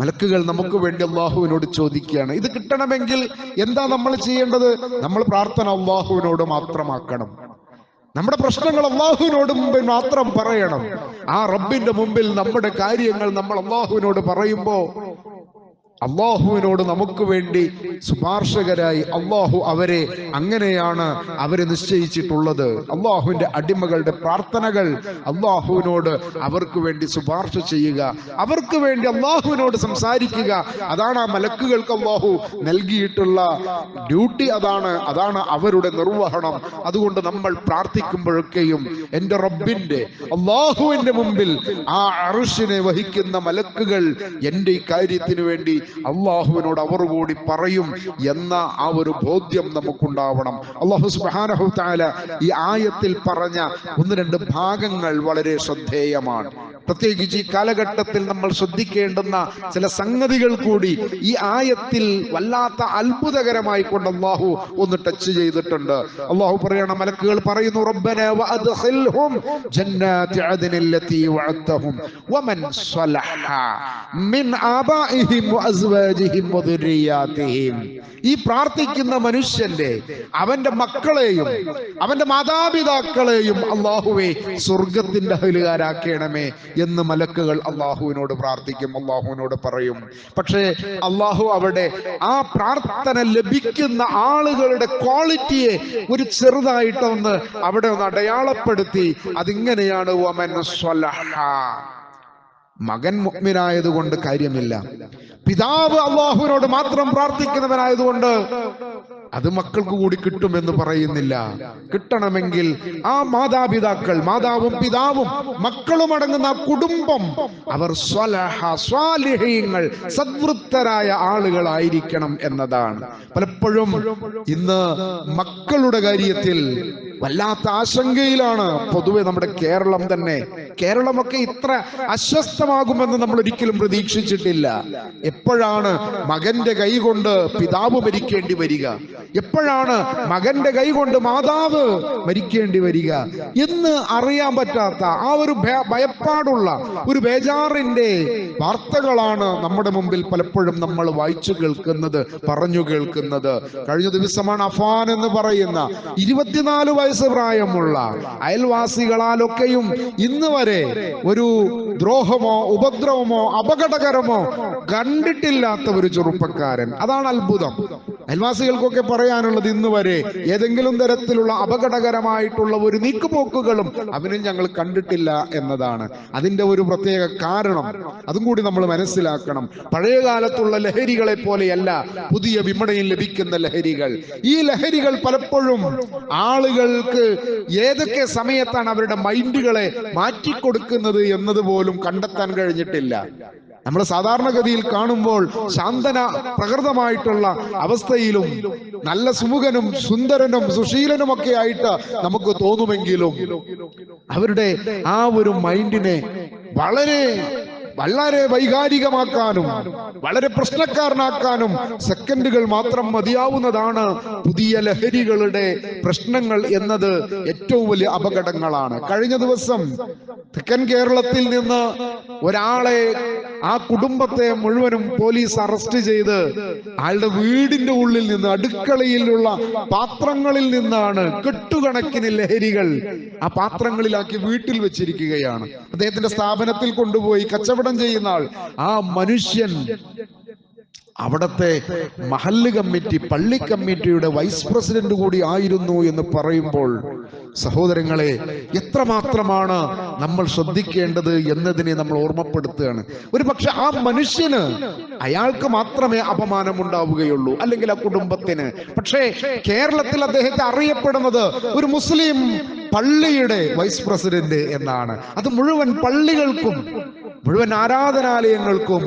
മലക്കുകൾ നമുക്ക് വേണ്ടി അല്ലാഹുവിനോട് ചോദിക്കുകയാണ്. ഇത് കിട്ടണമെങ്കിൽ എന്താ നമ്മൾ ചെയ്യേണ്ടത്? നമ്മൾ പ്രാർത്ഥന അല്ലാഹുവിനോട് മാത്രമാക്കണം. നമ്മുടെ പ്രശ്നങ്ങൾ അല്ലാഹുവിനോട് മുമ്പിൽ മാത്രം പറയണം. ആ റബ്ബിന്റെ മുമ്പിൽ നമ്മുടെ കാര്യങ്ങൾ നമ്മൾ അല്ലാഹുവിനോട് പറയുമ്പോ അള്ളാഹുവിനോട് നമുക്ക് വേണ്ടി ശുപാർശകരായി അള്ളാഹു അവരെ, അങ്ങനെയാണ് അവരെ നിശ്ചയിച്ചിട്ടുള്ളത്. അള്ളാഹുവിന്റെ അടിമകളുടെ പ്രാർത്ഥനകൾ അള്ളാഹുവിനോട് അവർക്ക് വേണ്ടി ശുപാർശ ചെയ്യുക, അവർക്ക് വേണ്ടി അള്ളാഹുവിനോട് സംസാരിക്കുക, അതാണ് ആ മലക്കുകൾക്ക് അള്ളാഹു നൽകിയിട്ടുള്ള ഡ്യൂട്ടി. അതാണ് അവരുടെ നിർവഹണം. അതുകൊണ്ട് നമ്മൾ പ്രാർത്ഥിക്കുമ്പോഴൊക്കെയും എൻ്റെ റബ്ബിന്റെ, അള്ളാഹുവിന്റെ മുമ്പിൽ ആ അർശിനെ വഹിക്കുന്ന മലക്കുകൾ എൻ്റെ ഈ കാര്യത്തിന് വേണ്ടി അള്ളാഹുവിനോട് അവർ കൂടി പറയും എന്ന ആ ഒരു ബോധ്യം നമുക്കുണ്ടാവണം. അല്ലാഹു സുബ്ഹാനഹു വ തആല ഈ ആയത്തിൽ പറഞ്ഞ 1-2 ഭാഗങ്ങൾ വളരെ ശ്രദ്ധേയമാണ്. പ്രത്യേകിച്ച് ഈ കാലഘട്ടത്തിൽ നമ്മൾ ശ്രദ്ധിക്കേണ്ടുന്ന ചില സംഗതികൾ കൂടി ഈ ആയത്തിൽ വല്ലാത്ത അത്ഭുതകരമായി കൊണ്ട് അല്ലാഹു ഒന്ന് ടച്ച് ചെയ്തിട്ടുണ്ട്. അല്ലാഹു പറയണം, മലക്കുകൾ പറയുന്നു, റബ്ബനാ വഅദ്ഖിൽഹും ജന്നാതി അദ്നില്ലതി വഅദ്തഹും വമൻ സ്വലഹ മിൻ ആബാഇഹിം വഅസ്വാജിഹിം വദുരിയാതിഹിം. ഈ പ്രാർത്ഥിക്കുന്ന മനുഷ്യന്റെ അവന്റെ മക്കളെയും അവന്റെ മാതാപിതാക്കളെയും അല്ലാഹുവേ സ്വർഗത്തിന്റെ അഹ്ലുകാരാക്കണമേ എന്ന് മലക്കുകൾ അല്ലാഹുവിനോട് പ്രാർത്ഥിക്കും, അല്ലാഹുവിനോട് പറയും. പക്ഷേ അല്ലാഹു അവിടെ ആ പ്രാർത്ഥന ലഭിക്കുന്ന ആളുകളുടെ ക്വാളിറ്റിയെ ഒരു ചെറുതായിട്ടൊന്ന് അവിടെ ഒന്ന് അടയാളപ്പെടുത്തി. അതിങ്ങനെയാണ്, വമൻ സ്വലഹ. മകൻ മുഅ്മിനായതുകൊണ്ട് കാര്യമില്ല, പിതാവ് അല്ലാഹുവിനോട് മാത്രം പ്രാർത്ഥിക്കുന്നവനായതുകൊണ്ട് അത് മക്കൾക്ക് കൂടി കിട്ടുമെന്ന് പറയുന്നില്ല. കിട്ടണമെങ്കിൽ ആ മാതാപിതാക്കൾ, മാതാവും പിതാവും മക്കളും അടങ്ങുന്ന കുടുംബം, അവർ സ്വലഹ, സ്വാലിഹീങ്ങൾ, സദ്വൃത്തരായ ആളുകളായിരിക്കണം എന്നതാണ്. പലപ്പോഴും ഇന്ന് മക്കളുടെ കാര്യത്തിൽ വല്ലാത്ത ആശങ്കയിലാണ് പൊതുവെ നമ്മുടെ കേരളം തന്നെ. കേരളമൊക്കെ ഇത്ര അസ്വസ്ഥമാകുമെന്ന് നമ്മൾ ഒരിക്കലും പ്രതീക്ഷിച്ചിട്ടില്ല. എപ്പോഴാണ് മകന്റെ കൈ കൊണ്ട് പിതാവ് മരിക്കേണ്ടി വരിക, എപ്പോഴാണ് മകന്റെ കൈ കൊണ്ട് മാതാവ് മരിക്കേണ്ടി വരിക എന്ന് അറിയാൻ പറ്റാത്ത ആ ഒരു ഭയപ്പാടുള്ള ഒരു ബേജാറിന്റെ വാർത്തകളാണ് നമ്മുടെ മുമ്പിൽ പലപ്പോഴും നമ്മൾ വായിച്ചു കേൾക്കുന്നത്, പറഞ്ഞു കേൾക്കുന്നത്. കഴിഞ്ഞ ദിവസമാണ് അഫാൻ എന്ന് പറയുന്ന 24 വയസ്സ് പ്രായമുള്ള അയൽവാസികളാലൊക്കെയും ഇന്ന് വരെ ഒരു ദ്രോഹമോ ഉപദ്രവമോ അപകടകരമോ കണ്ടിട്ടില്ലാത്ത ഒരു ചെറുപ്പക്കാരൻ. അതാണ് അത്ഭുതം. അയൽവാസികൾക്കൊക്കെ പറയാനുള്ളത്, ഇന്ന് വരെ ഏതെങ്കിലും തരത്തിലുള്ള അപകടകരമായിട്ടുള്ള ഒരു നീക്കുപോക്കുകളും അവനും ഞങ്ങൾ കണ്ടിട്ടില്ല എന്നതാണ്. അതിന്റെ ഒരു പ്രത്യേക കാരണം അതും കൂടി നമ്മൾ മനസ്സിലാക്കണം. പഴയ കാലത്തുള്ള ലഹരികളെ പോലെയല്ല പുതിയ വിപണിയിൽ ലഭിക്കുന്ന ലഹരികൾ. ഈ ലഹരികൾ പലപ്പോഴും ആളുകൾക്ക് ഏതൊക്കെ സമയത്താണ് അവരുടെ മൈൻഡുകളെ മാറ്റിക്കൊടുക്കുന്നത് എന്നതുപോലും കണ്ടെത്താൻ കഴിഞ്ഞിട്ടില്ല. നമ്മൾ സാധാരണഗതിയിൽ കാണുമ്പോൾ ശാന്തന പ്രകൃതമായിട്ടുള്ള അവസ്ഥയിലും നല്ല സുമുഖനും സുന്ദരനും സുശീലനും ഒക്കെ ആയിട്ട് നമുക്ക് തോന്നുമെങ്കിലും അവരുടെ ആ ഒരു മൈൻഡിനെ വളരെ വൈകാരികമാക്കാനും വളരെ പ്രശ്നക്കാരനാക്കാനും സെക്കൻഡുകൾ മാത്രം മതിയാവുന്നതാണ് പുതിയ ലഹരികളുടെ പ്രശ്നങ്ങൾ എന്നത് ഏറ്റവും വലിയ അപകടങ്ങളാണ്. കഴിഞ്ഞ ദിവസം തെക്കൻ കേരളത്തിൽ നിന്ന് ഒരാളെ, ആ കുടുംബത്തെ മുഴുവനും പോലീസ് അറസ്റ്റ് ചെയ്ത് അയാളുടെ വീടിന്റെ ഉള്ളിൽ നിന്ന്, അടുക്കളയിലുള്ള പാത്രങ്ങളിൽ നിന്നാണ് കെട്ടുകണക്കിന് ലഹരികൾ ആ പാത്രങ്ങളിലാക്കി വീട്ടിൽ വെച്ചിരിക്കുകയാണ്. അദ്ദേഹത്തിന്റെ സ്ഥാപനത്തിൽ കൊണ്ടുപോയി കച്ചവടം ചെയ്യുന്ന ആൾ, ആ മനുഷ്യൻ അവിടത്തെ മഹല്ല് കമ്മിറ്റി, പള്ളി കമ്മിറ്റിയുടെ വൈസ് പ്രസിഡന്റ് കൂടി ആയിരുന്നു എന്ന് പറയുമ്പോൾ സഹോദരങ്ങളെ, എത്രമാത്രമാണ് നമ്മൾ ശ്രദ്ധിക്കേണ്ടത് എന്നതിനെ നമ്മൾ ഓർമ്മപ്പെടുത്തുകയാണ്. ഒരു പക്ഷെ ആ മനുഷ്യന്, അയാൾക്ക് മാത്രമേ അപമാനം ഉണ്ടാവുകയുള്ളൂ, അല്ലെങ്കിൽ ആ കുടുംബത്തിന്. പക്ഷേ കേരളത്തിൽ അദ്ദേഹത്തെ അറിയപ്പെടുന്നത് ഒരു മുസ്ലിം പള്ളിയുടെ വൈസ് പ്രസിഡന്റ് എന്നാണ്. അത് മുഴുവൻ പള്ളികൾക്കും മുഴുവൻ ആരാധനാലയങ്ങൾക്കും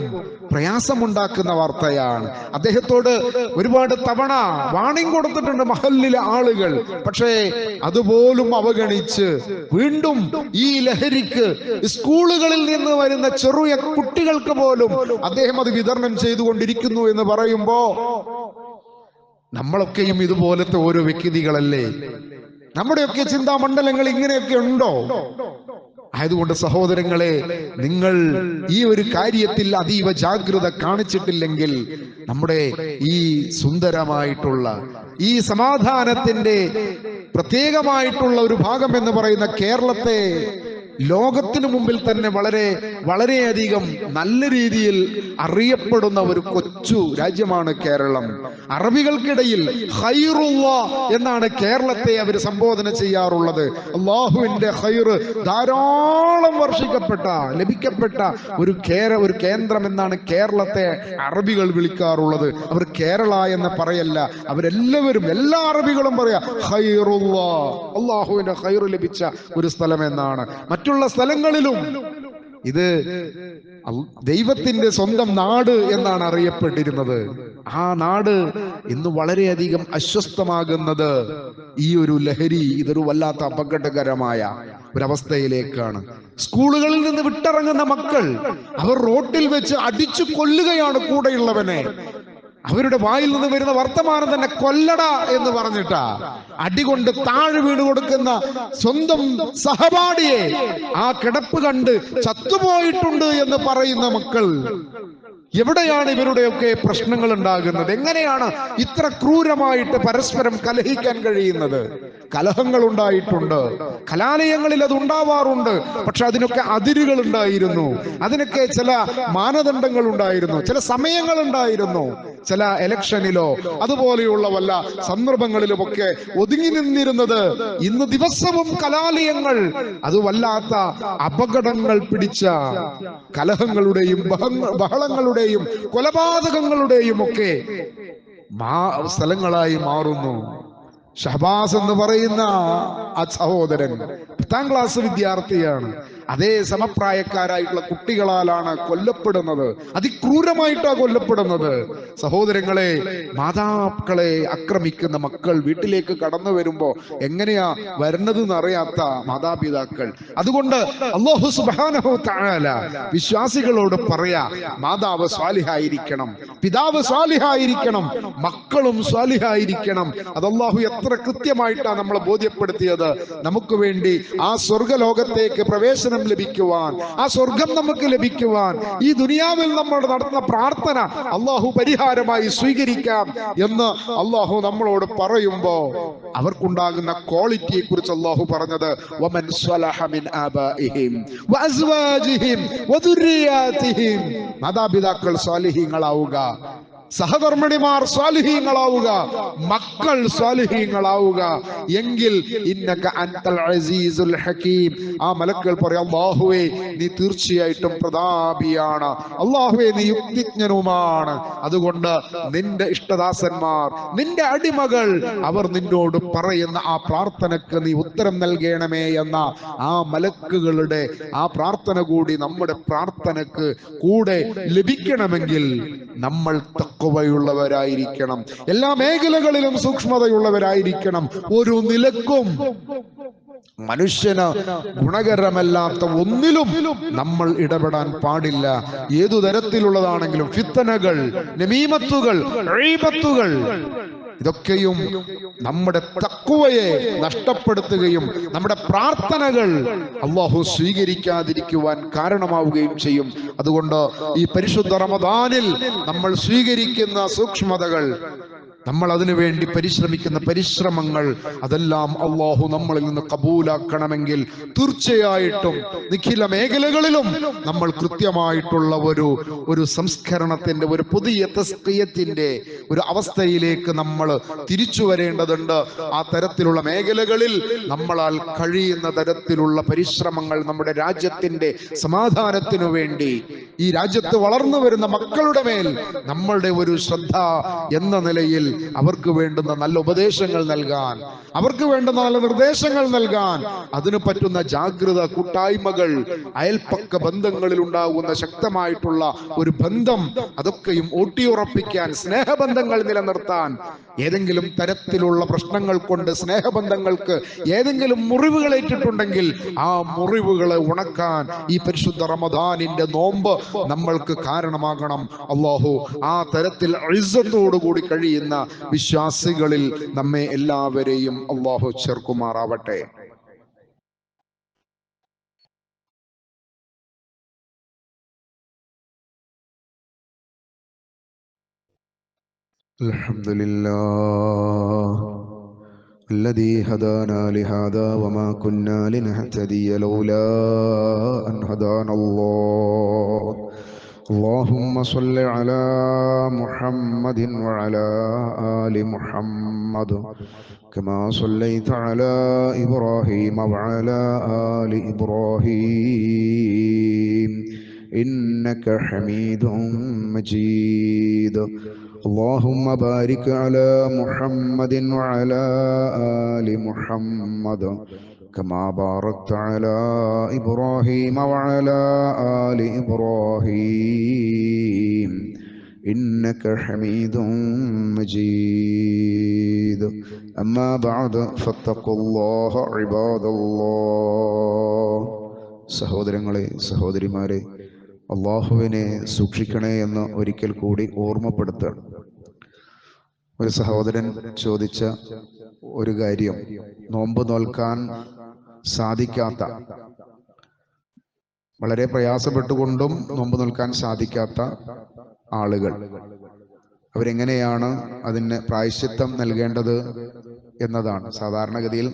പ്രയാസമുണ്ടാക്കുന്ന വാർത്തയാണ്. അദ്ദേഹത്തോട് ഒരുപാട് തവണ വാണിംഗ് കൊടുത്തിട്ടുണ്ട് മഹല്ലിലെ ആളുകൾ. പക്ഷേ അതുപോലും അവഗണിച്ച് വീണ്ടും ഈ ലഹരിക്ക് സ്കൂളുകളിൽ നിന്ന് വരുന്ന ചെറിയ കുട്ടികൾക്ക് പോലും അദ്ദേഹം അത് വിതരണം ചെയ്തുകൊണ്ടിരിക്കുന്നു എന്ന് പറയുമ്പോ നമ്മളൊക്കെയും ഇതുപോലത്തെ ഓരോ വ്യക്തികളല്ലേ? നമ്മുടെയൊക്കെ ചിന്താമണ്ഡലങ്ങൾ ഇങ്ങനെയൊക്കെ ഉണ്ടോ? ആയതുകൊണ്ട് സഹോദരങ്ങളെ, നിങ്ങൾ ഈ ഒരു കാര്യത്തിൽ അതീവ ജാഗ്രത കാണിച്ചിട്ടില്ലെങ്കിൽ നമ്മുടെ ഈ സുന്ദരമായിട്ടുള്ള ഈ സമാധാനത്തിന്റെ പ്രത്യേകമായിട്ടുള്ള ഒരു ഭാഗം എന്ന് പറയുന്ന കേരളത്തെ ലോകത്തിനു മുമ്പിൽ തന്നെ വളരെയധികം നല്ല രീതിയിൽ അറിയപ്പെടുന്ന ഒരു കൊച്ചു രാജ്യമാണ് കേരളം. അറബികൾക്കിടയിൽ ഖൈറുള്ള എന്നാണ് കേരളത്തെ അവർ സംബോധന ചെയ്യാറുള്ളത്. അള്ളാഹുവിന്റെ ഖൈർ ധാരാളം ലഭിക്കപ്പെട്ട ഒരു കേന്ദ്രം എന്നാണ് കേരളത്തെ അറബികൾ വിളിക്കാറുള്ളത്. അവർ കേരള എന്ന് പറയല്ല, അവരെല്ലാവരും, എല്ലാ അറബികളും പറയാ ഖൈറുള്ള, അള്ളാഹുവിന്റെ ഖൈർ ലഭിച്ച ഒരു സ്ഥലം എന്നാണ്. മറ്റുള്ള സ്ഥലങ്ങളിലും ഇത് ദൈവത്തിന്റെ സ്വന്തം നാട് എന്നാണ് അറിയപ്പെട്ടിരുന്നത്. ആ നാട് ഇന്ന് വളരെയധികം അസ്വസ്ഥമാകുന്നത് ഈ ഒരു ലഹരി, ഇതൊരു വല്ലാത്ത അപകടകരമായ ഒരവസ്ഥയിലേക്കാണ്. സ്കൂളുകളിൽ നിന്ന് വിട്ടിറങ്ങുന്ന മക്കൾ അവർ റോട്ടിൽ വെച്ച് അടിച്ചു കൊല്ലുകയാണ് കൂടെയുള്ളവനെ. അവരുടെ വായിൽ നിന്ന് വരുന്ന വർത്തമാനം തന്നെ കൊല്ലട എന്ന് പറഞ്ഞിട്ടാ. അടികൊണ്ട് താഴെ വീണ് കൊടുക്കുന്ന സ്വന്തം സഹപാഠിയെ ആ കിടപ്പ് കണ്ട് ചത്തുപോയിട്ടുണ്ട് എന്ന് പറയുന്ന മക്കൾ. എവിടെയാണ് ഇവരുടെയൊക്കെ പ്രശ്നങ്ങൾ ഉണ്ടാകുന്നത്? എങ്ങനെയാണ് ഇത്ര ക്രൂരമായിട്ട് പരസ്പരം കലഹിക്കാൻ കഴിയുന്നത്? കലഹങ്ങൾ ഉണ്ടായിട്ടുണ്ട്, കലാലയങ്ങളിൽ അത് ഉണ്ടാവാറുണ്ട്. പക്ഷെ അതിനൊക്കെ അതിരുകൾ ഉണ്ടായിരുന്നു, അതിനൊക്കെ ചില മാനദണ്ഡങ്ങൾ ഉണ്ടായിരുന്നു, ചില സമയങ്ങൾ ഉണ്ടായിരുന്നു. ചില ഇലക്ഷനിലോ അതുപോലെയുള്ള വല്ല സന്ദർഭങ്ങളിലുമൊക്കെ ഒതുങ്ങി നിന്നിരുന്നത് ഇന്ന് ദിവസവും കലാലയങ്ങൾ അത് വല്ലാത്ത അപകടങ്ങൾ പിടിച്ച കലഹങ്ങളുടെയും ബഹളങ്ങളുടെയും കൊലപാതകങ്ങളുടെയും ഒക്കെ സ്ഥലങ്ങളായി മാറുന്നു. ഷഹബാസ് എന്ന് പറയുന്ന ആ സഹോദരൻ 10ാം ക്ലാസ് വിദ്യാർത്ഥിയാണ്. അതേ സമപ്രായക്കാരായിട്ടുള്ള കുട്ടികളാലാണ് കൊല്ലപ്പെടുന്നത്, അതിക്രൂരമായിട്ടാണ് കൊല്ലപ്പെടുന്നത്. സഹോദരങ്ങളെ, മാതാക്കളെ ആക്രമിക്കുന്ന മക്കൾ വീട്ടിലേക്ക് കടന്നു വരുമ്പോ എങ്ങനെയാ വരുന്നത് എന്നറിയാത്ത മാതാപിതാക്കൾ. അതുകൊണ്ട് അല്ലാഹു സുബ്ഹാനഹു തആല വിശ്വാസികളോട് പറയാ, മാതാവ് സ്വാലിഹായിരിക്കണം, പിതാവ് സ്വാലിഹായിരിക്കണം, മക്കളും സ്വാലിഹായിരിക്കണം. അത് അല്ലാഹു എത്ര കൃത്യമായിട്ടാണ് നമ്മളെ ബോധ്യപ്പെടുത്തിയത്. നമുക്ക് വേണ്ടി ആ സ്വർഗലോകത്തേക്ക് പ്രവേശനം ലഭിക്കുവാൻ, ആ സ്വർഗം നമുക്ക് ലഭിക്കുവാൻ ഈ ദുനിയാവിൽ നമ്മൾ നടത്തുന്ന പ്രാർത്ഥന അല്ലാഹു പരിഹാരമായി സ്വീകരിക്കാം എന്ന് അല്ലാഹു നമ്മളോട് പറയുമ്പോ അവർക്കുണ്ടാകുന്ന ക്വാളിറ്റിയെ കുറിച്ച് അല്ലാഹു പറഞ്ഞത് വമൻ സ്വലഹ മിൻ ആബാഇഹിം വഅസ്വാജിഹിം വദുർരിയാതിഹിം. മാതാപിതാക്കൾ സ്വാലിഹീങ്ങളാവുക, സഹധർമ്മിണിമാർ സ്വാലിഹീങ്ങളാവുക, മക്കൾ സ്വാലിഹീങ്ങളാവുക എങ്കിൽ ഇന്നക അൻതൽ അസീസുൽ ഹകീം. ആ മലക്കുകൾ പറയാം, അല്ലാഹുവേ നീ തീർച്ചയായിട്ടും പ്രതാപിയാണ്, അല്ലാഹുവേ നീ യുക്തിജ്ഞനുമാണ്. അതുകൊണ്ട് നിന്റെ ഇഷ്ടദാസന്മാർ, നിന്റെ അടിമകൾ, അവർ നിന്നോട് പറയുന്ന ആ പ്രാർത്ഥനക്ക് നീ ഉത്തരം നൽകണമേ എന്ന ആ മലക്കുകളുടെ ആ പ്രാർത്ഥന കൂടി നമ്മുടെ പ്രാർത്ഥനക്ക് കൂടെ ലഭിക്കണമെങ്കിൽ നമ്മൾ തഖ്വയുള്ളവരായിരിക്കണം, എല്ലാ മേഖലകളിലും സൂക്ഷ്മതയുള്ളവരായിരിക്കണം. ഒരു നിലക്കും മനുഷ്യന് ഗുണകരമല്ലാത്ത ഒന്നിലും നമ്മൾ ഇടപെടാൻ പാടില്ല. ഏതു തരത്തിലുള്ളതാണെങ്കിലും ഫിത്തനകൾ, നമീമത്തുകൾ, ഗീബത്തുകൾ, ഇതൊക്കെയും നമ്മുടെ തഖ്വയെ നഷ്ടപ്പെടുത്തുകയും നമ്മുടെ പ്രാർത്ഥനകൾ അല്ലാഹു സ്വീകരിക്കാതിരിക്കുവാൻ കാരണമാവുകയും ചെയ്യും. അതുകൊണ്ട് ഈ പരിശുദ്ധ റമദാനിൽ നമ്മൾ സ്വീകരിക്കുന്ന സൂക്ഷ്മതകൾ, നമ്മൾ അതിനു വേണ്ടി പരിശ്രമിക്കുന്ന പരിശ്രമങ്ങൾ, അതെല്ലാം അല്ലാഹു നമ്മളിൽ നിന്ന് കബൂലാക്കണമെങ്കിൽ തീർച്ചയായിട്ടും നിഖില മേഖലകളിലും നമ്മൾ കൃത്യമായിട്ടുള്ള ഒരു സംസ്കരണത്തിന്റെ, ഒരു പുതിയ തസ്ഖിയത്തിന്റെ ഒരു അവസ്ഥയിലേക്ക് നമ്മൾ തിരിച്ചു വരേണ്ടതുണ്ട്. ആ തരത്തിലുള്ള മേഖലകളിൽ നമ്മളാൽ കഴിയുന്ന തരത്തിലുള്ള പരിശ്രമങ്ങൾ നമ്മുടെ രാജ്യത്തിന്റെ സമാധാനത്തിനു വേണ്ടി, ഈ രാജ്യത്ത് വളർന്നു വരുന്ന മക്കളുടെ മേൽ നമ്മളുടെ ഒരു ശ്രദ്ധ എന്ന നിലയിൽ അവർക്ക് വേണ്ടുന്ന നല്ല ഉപദേശങ്ങൾ നൽകാൻ, അവർക്ക് വേണ്ടുന്ന നല്ല നിർദ്ദേശങ്ങൾ നൽകാൻ, അതിനു പറ്റുന്ന ജാഗ്രത, കൂട്ടായ്മകൾ, അയൽപ്പക്ക ബന്ധങ്ങളിൽ ഉണ്ടാകുന്ന ശക്തമായിട്ടുള്ള ഒരു ബന്ധം, അതൊക്കെയും ഊട്ടിയുറപ്പിക്കാൻ, സ്നേഹബന്ധങ്ങൾ നിലനിർത്താൻ, ഏതെങ്കിലും തരത്തിലുള്ള പ്രശ്നങ്ങൾ കൊണ്ട് സ്നേഹബന്ധങ്ങൾക്ക് ഏതെങ്കിലും മുറിവുകൾ ഏറ്റിട്ടുണ്ടെങ്കിൽ ആ മുറിവുകളെ ഉണക്കാൻ ഈ പരിശുദ്ധ റമദാനിന്റെ നോമ്പ് നമ്മൾക്ക് കാരണമാകണം. അല്ലാഹു ആ തരത്തിൽ ഇസ്സത്തോടുകൂടി കഴിയുന്ന വിശ്വാസികളിൽ നമ്മെ എല്ലാവരെയും അല്ലാഹു ചേർക്കുമാറാവട്ടെ. അൽഹംദുലില്ലാഹ് الذي هدانا لهذا وما كنا لنهتدي لولا أن هدانا الله. اللهم صل على محمد وعلى آل محمد كما صليت على إبراهيم وعلى آل إبراهيم إنك حميد مجيد. اللهم بارك على محمد وعلى آل محمد كما باركت على إبراهيم وعلى آل إبراهيم إنك حميد مجيد أما بعد فاتقوا الله عباد الله. സഹോദരങ്ങളെ, സഹോദരിമാരെ, അള്ളാഹുവിനെ സൂക്ഷിക്കണേ എന്ന് ഒരിക്കൽ കൂടി ഓർമ്മപ്പെടുത്തുകയാണ്. ഒരു സഹോദരൻ ചോദിച്ച ഒരു കാര്യം, നോമ്പ് നോൽക്കാൻ സാധിക്കാത്ത, വളരെ പ്രയാസപ്പെട്ടുകൊണ്ടും നോമ്പ് നോൽക്കാൻ സാധിക്കാത്ത ആളുകൾ, അവരെങ്ങനെയാണ് അതിന് പ്രായശ്ചിത്തം നൽകേണ്ടത് എന്നതാണ്. സാധാരണഗതിയിൽ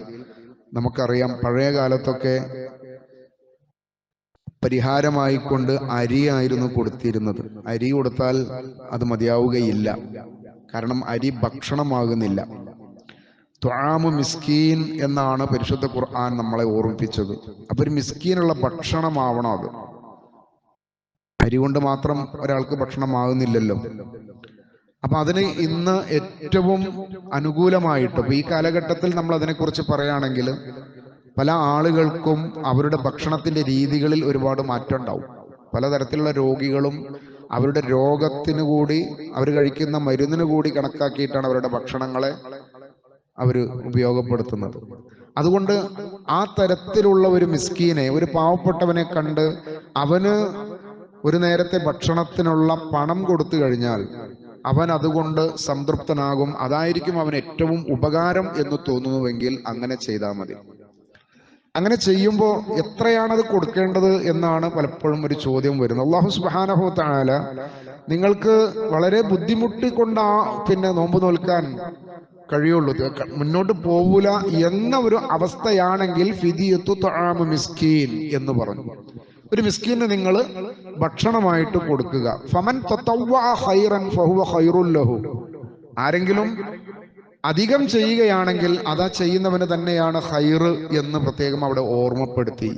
നമുക്കറിയാം, പഴയ കാലത്തൊക്കെ പരിഹാരമായിക്കൊണ്ട് അരിയായിരുന്നു കൊടുത്തിരുന്നത്. അരി കൊടുത്താൽ അത് മതിയാവുകയില്ല, കാരണം അരി ഭക്ഷണമാകുന്നില്ല. ത്വആമു മിസ്കീൻ എന്നാണ് പരിശുദ്ധ ഖുർആൻ നമ്മളെ ഓർമ്മിപ്പിച്ചത്. അപ്പൊ ഒരു മിസ്കീനുള്ള ഭക്ഷണമാവണം അത്. അരി കൊണ്ട് മാത്രം ഒരാൾക്ക് ഭക്ഷണമാകുന്നില്ലല്ലോ. അപ്പൊ അതിന് ഇന്ന് ഏറ്റവും അനുകൂലമായിട്ട്, ഇപ്പൊ ഈ കാലഘട്ടത്തിൽ നമ്മൾ അതിനെക്കുറിച്ച് പറയുകയാണെങ്കിൽ പല ആളുകൾക്കും അവരുടെ ഭക്ഷണത്തിന്റെ രീതികളിൽ ഒരുപാട് മാറ്റം ഉണ്ടാവും. പലതരത്തിലുള്ള രോഗികളും അവരുടെ രോഗത്തിന് കൂടി, അവർ കഴിക്കുന്ന മരുന്നിന് കൂടി കണക്കാക്കിയിട്ടാണ് അവരുടെ ഭക്ഷണങ്ങളെ അവർ ഉപയോഗപ്പെടുത്തുന്നത്. അതുകൊണ്ട് ആ തരത്തിലുള്ള ഒരു മിസ്കീനെ, ഒരു പാവപ്പെട്ടവനെ കണ്ട് അവന് ഒരു നേരത്തെ ഭക്ഷണത്തിനുള്ള പണം കൊടുത്തു കഴിഞ്ഞാൽ അവൻ അതുകൊണ്ട് സംതൃപ്തനാകും. അതായിരിക്കും അവന് ഏറ്റവും ഉപകാരം എന്ന് തോന്നുന്നുവെങ്കിൽ അങ്ങനെ ചെയ്താൽ മതി. അങ്ങനെ ചെയ്യുമ്പോൾ എത്രയാണത് കൊടുക്കേണ്ടത് എന്നാണ് പലപ്പോഴും ഒരു ചോദ്യം വരുന്നത്. അല്ലാഹു സുബ്ഹാനഹു തആല നിങ്ങൾക്ക് വളരെ ബുദ്ധിമുട്ടിക്കൊണ്ടാ പിന്നെ നോമ്പ് നോൽക്കാൻ കഴിയുള്ളൂ, മുന്നോട്ട് പോവൂല എന്ന ഒരു അവസ്ഥയാണെങ്കിൽ ഫിദിയത്തു ത്വആമു മിസ്കീൻ എന്ന് പറഞ്ഞു. ഒരു മിസ്കീന് നിങ്ങൾ ഭക്ഷണമായിട്ട് കൊടുക്കുക. ഫമൻ തതവ്വഅ ഖൈറൻ ഫഹുവ ഖൈറുൻ ലഹു. ആരെങ്കിലും അധികം ചെയ്യുകയാണെങ്കിൽ അതാ ചെയ്യുന്നവന് തന്നെയാണ് ഖൈർ എന്ന് പ്രത്യേകം അവിടെ ഓർമ്മപ്പെടുത്തി.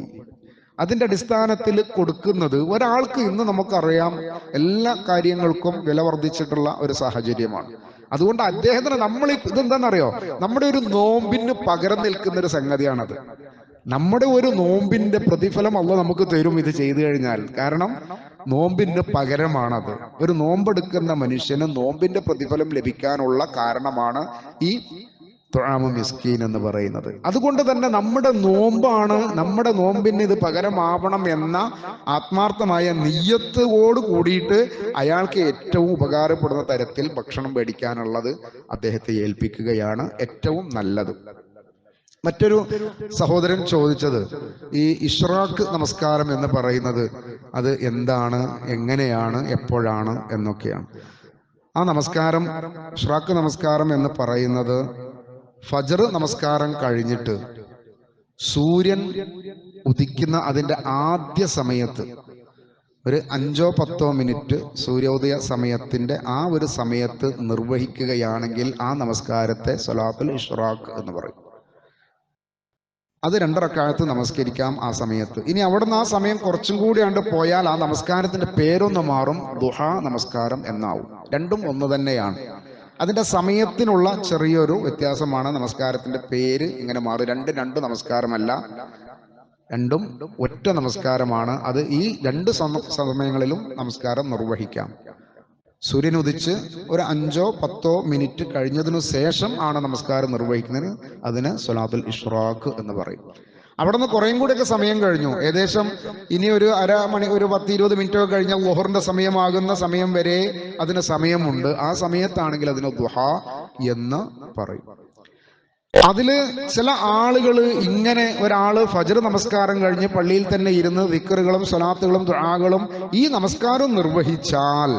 അതിന്റെ അടിസ്ഥാനത്തിൽ കൊടുക്കുന്നത് ഒരാൾക്ക്, ഇന്ന് നമുക്കറിയാം എല്ലാ കാര്യങ്ങൾക്കും വില വർദ്ധിച്ചിട്ടുള്ള ഒരു സാഹചര്യമാണ്. അതുകൊണ്ട് അദ്ദേഹത്തിന് നമ്മൾ ഇതെന്താണെന്നറിയോ, നമ്മുടെ ഒരു നോമ്പിന് പകരം നിൽക്കുന്ന ഒരു സംഗതിയാണത്. നമ്മുടെ ഒരു നോമ്പിന്റെ പ്രതിഫലം അല്ലാഹു നമുക്ക് തരും ഇത് ചെയ്തു കഴിഞ്ഞാൽ. കാരണം നോമ്പിന്റെ പകരമാണത്. ഒരു നോമ്പെടുക്കുന്ന മനുഷ്യന് നോമ്പിന്റെ പ്രതിഫലം ലഭിക്കാനുള്ള കാരണമാണ് ഈ ത്വആമു മിസ്കീൻ എന്ന് പറയുന്നത്. അതുകൊണ്ട് തന്നെ നമ്മുടെ നോമ്പാണ്, നമ്മുടെ നോമ്പിന് ഇത് പകരമാവണം എന്ന ആത്മാർത്ഥമായ നിയ്യത്തോട് കൂടിയിട്ട് അയാൾക്ക് ഏറ്റവും ഉപകാരപ്പെടുന്ന തരത്തിൽ ഭക്ഷണം മേടിക്കാനുള്ളത് അദ്ദേഹത്തെ ഏൽപ്പിക്കുകയാണ് ഏറ്റവും നല്ലത്. മറ്റൊരു സഹോദരൻ ചോദിച്ചത്, ഈ ഇഷ്റാഖ് നമസ്കാരം എന്ന് പറയുന്നത് അത് എന്താണ്, എങ്ങനെയാണ്, എപ്പോഴാണ് എന്നൊക്കെയാണ്. ആ നമസ്കാരം, ഇഷ്റാഖ് നമസ്കാരം എന്ന് പറയുന്നത് ഫജ്ർ നമസ്കാരം കഴിഞ്ഞിട്ട് സൂര്യൻ ഉദിക്കുന്ന അതിന്റെ ആദ്യ സമയത്ത് ഒരു 5-10 മിനിറ്റ് സൂര്യോദയ സമയത്തിന്റെ ആ ഒരു സമയത്ത് നിർവഹിക്കുകയാണെങ്കിൽ ആ നമസ്കാരത്തെ സ്വലാത്തുൽ ഇഷ്റാഖ് എന്ന് പറയും. അത് 2 റക്അത്ത് നമസ്കരിക്കാം ആ സമയത്ത്. ഇനി അവിടുന്ന് ആ സമയം കുറച്ചും കൂടി കണ്ട് പോയാൽ ആ നമസ്കാരത്തിന്റെ പേരൊന്ന് മാറും, ദുഹാ നമസ്കാരം എന്നാവും. രണ്ടും ഒന്ന് തന്നെയാണ്. അതിന്റെ സമയത്തിനുള്ള ചെറിയൊരു വ്യത്യാസമാണ്. നമസ്കാരത്തിന്റെ പേര് ഇങ്ങനെ മാറും. രണ്ട് നമസ്കാരമല്ല, രണ്ടും ഒറ്റ നമസ്കാരമാണ്. അത് ഈ 2 സമയങ്ങളിലും നമസ്കാരം നിർവഹിക്കാം. സൂര്യൻ ഉദിച്ച് ഒരു 5-10 മിനിറ്റ് കഴിഞ്ഞതിനു ശേഷം ആണ് നമസ്കാരം നിർവഹിക്കുന്നതിന്. അതിന് സ്വലാത്തുൽ ഇഷ്റാഖ് എന്ന് പറയും. അവിടെ നിന്ന് കുറേയും കൂടിയൊക്കെ സമയം കഴിഞ്ഞു, ഏകദേശം ഇനി ഒരു അരമണി, ഒരു 10-20 മിനിറ്റ് ഒക്കെ കഴിഞ്ഞാൽ ളുഹറിന്റെ സമയമാകുന്ന സമയം വരെ അതിന് സമയമുണ്ട്. ആ സമയത്താണെങ്കിൽ അതിന് ദുഹാ എന്ന് പറയും. അതില് ചില ആളുകൾ ഇങ്ങനെ, ഒരാള് ഫജ്ർ നമസ്കാരം കഴിഞ്ഞ് പള്ളിയിൽ തന്നെ ഇരുന്ന് ദിക്റുകളും സ്വലാത്തുകളും ദുആകളും ഈ നമസ്കാരം നിർവഹിച്ചാൽ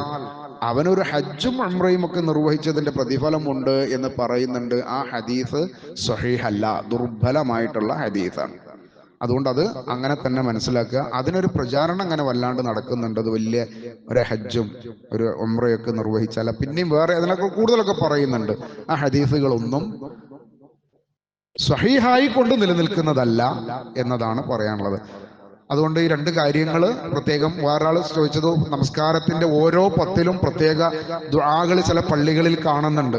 അവനൊരു ഹജ്ജും ഉംറയും ഒക്കെ നിർവഹിച്ചതിന്റെ പ്രതിഫലമുണ്ട് എന്ന് പറയുന്നുണ്ട്. ആ ഹദീസ് സ്വഹീഹല്ല, ദുർബലമായിട്ടുള്ള ഹദീസാണ്. അതുകൊണ്ട് അത് അങ്ങനെ തന്നെ മനസ്സിലാക്കുക. അതിനൊരു പ്രചാരണം അങ്ങനെ വല്ലാണ്ട് നടക്കുന്നുണ്ട്. അത് വലിയ ഒരു ഹജ്ജും ഒരു ഉംറയൊക്കെ നിർവഹിച്ചാൽ പിന്നെയും വേറെ അതിനൊക്കെ കൂടുതലൊക്കെ പറയുന്നുണ്ട്. ആ ഹദീസുകളൊന്നും സ്വഹീഹായി കൊണ്ട് നിലനിൽക്കുന്നതല്ല എന്നതാണ് പറയാനുള്ളത്. അതുകൊണ്ട് ഈ രണ്ട് കാര്യങ്ങൾ പ്രത്യേകം. വേറൊരാൾ ചോദിച്ചത് നമസ്കാരത്തിന്റെ ഓരോ പത്തിലും പ്രത്യേക ദുആകൾ ചില പള്ളികളിൽ കാണുന്നുണ്ട്.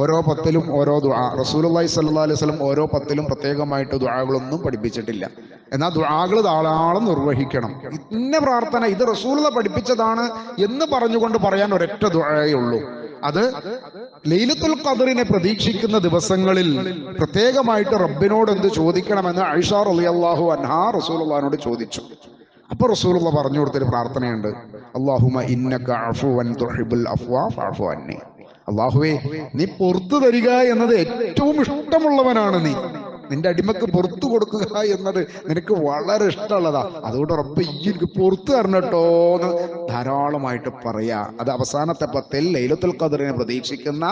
ഓരോ പത്തിലും ഓരോ ദുആ. റസൂലുള്ളാഹി സ്വല്ലല്ലാഹു അലൈഹി വസല്ലം ഓരോ പത്തിലും പ്രത്യേകമായിട്ട് ദുആകളൊന്നും പഠിപ്പിച്ചിട്ടില്ല. എന്നാൽ ദുആകൾ ധാരാളം നിർവഹിക്കണം. ഇന്ന പ്രാർത്ഥന ഇത് റസൂലുള്ള പഠിപ്പിച്ചതാണ് എന്ന് പറഞ്ഞുകൊണ്ട് പറയാൻ ഒരൊറ്റ ദുആയേ ഉള്ളൂ. അത് ലൈലത്തുൽ ഖദ്റിനെ പ്രതീക്ഷിക്കുന്ന ദിവസങ്ങളിൽ പ്രത്യേകമായിട്ട് റബ്ബിനോട് എന്ത് ചോദിക്കണമെന്ന് ആയിഷ റളിയല്ലാഹു അൻഹാ റസൂലുള്ളാഹിനോട് ചോദിച്ചു. അപ്പൊ റസൂലുള്ള പറഞ്ഞു കൊടുത്തൊരു പ്രാർത്ഥനയുണ്ട്, അല്ലാഹുമ്മ ഇന്നക അഫുവൻ തുഹിബ്ബുൽ അഫ്വ ഫഅഫു അന്നി. അല്ലാഹുവേ, നീ പുറത്തു തരിക എന്നത് ഏറ്റവും ഇഷ്ടമുള്ളവനാണ്. നിന്റെ അടിമക്ക് പുറത്തു കൊടുക്കുക എന്നത് നിനക്ക് വളരെ ഇഷ്ടമുള്ളതാ. അതുകൊണ്ട് റബ്ബ് ഈ എനിക്ക് പുറത്തു തരണട്ടോ എന്ന് ധാരാളമായിട്ട് പറയാ. അത് അവസാനത്തെ പത്തിൽ ലൈലത്തുൽ ഖദ്റിനെ പ്രതീക്ഷിക്കുന്ന,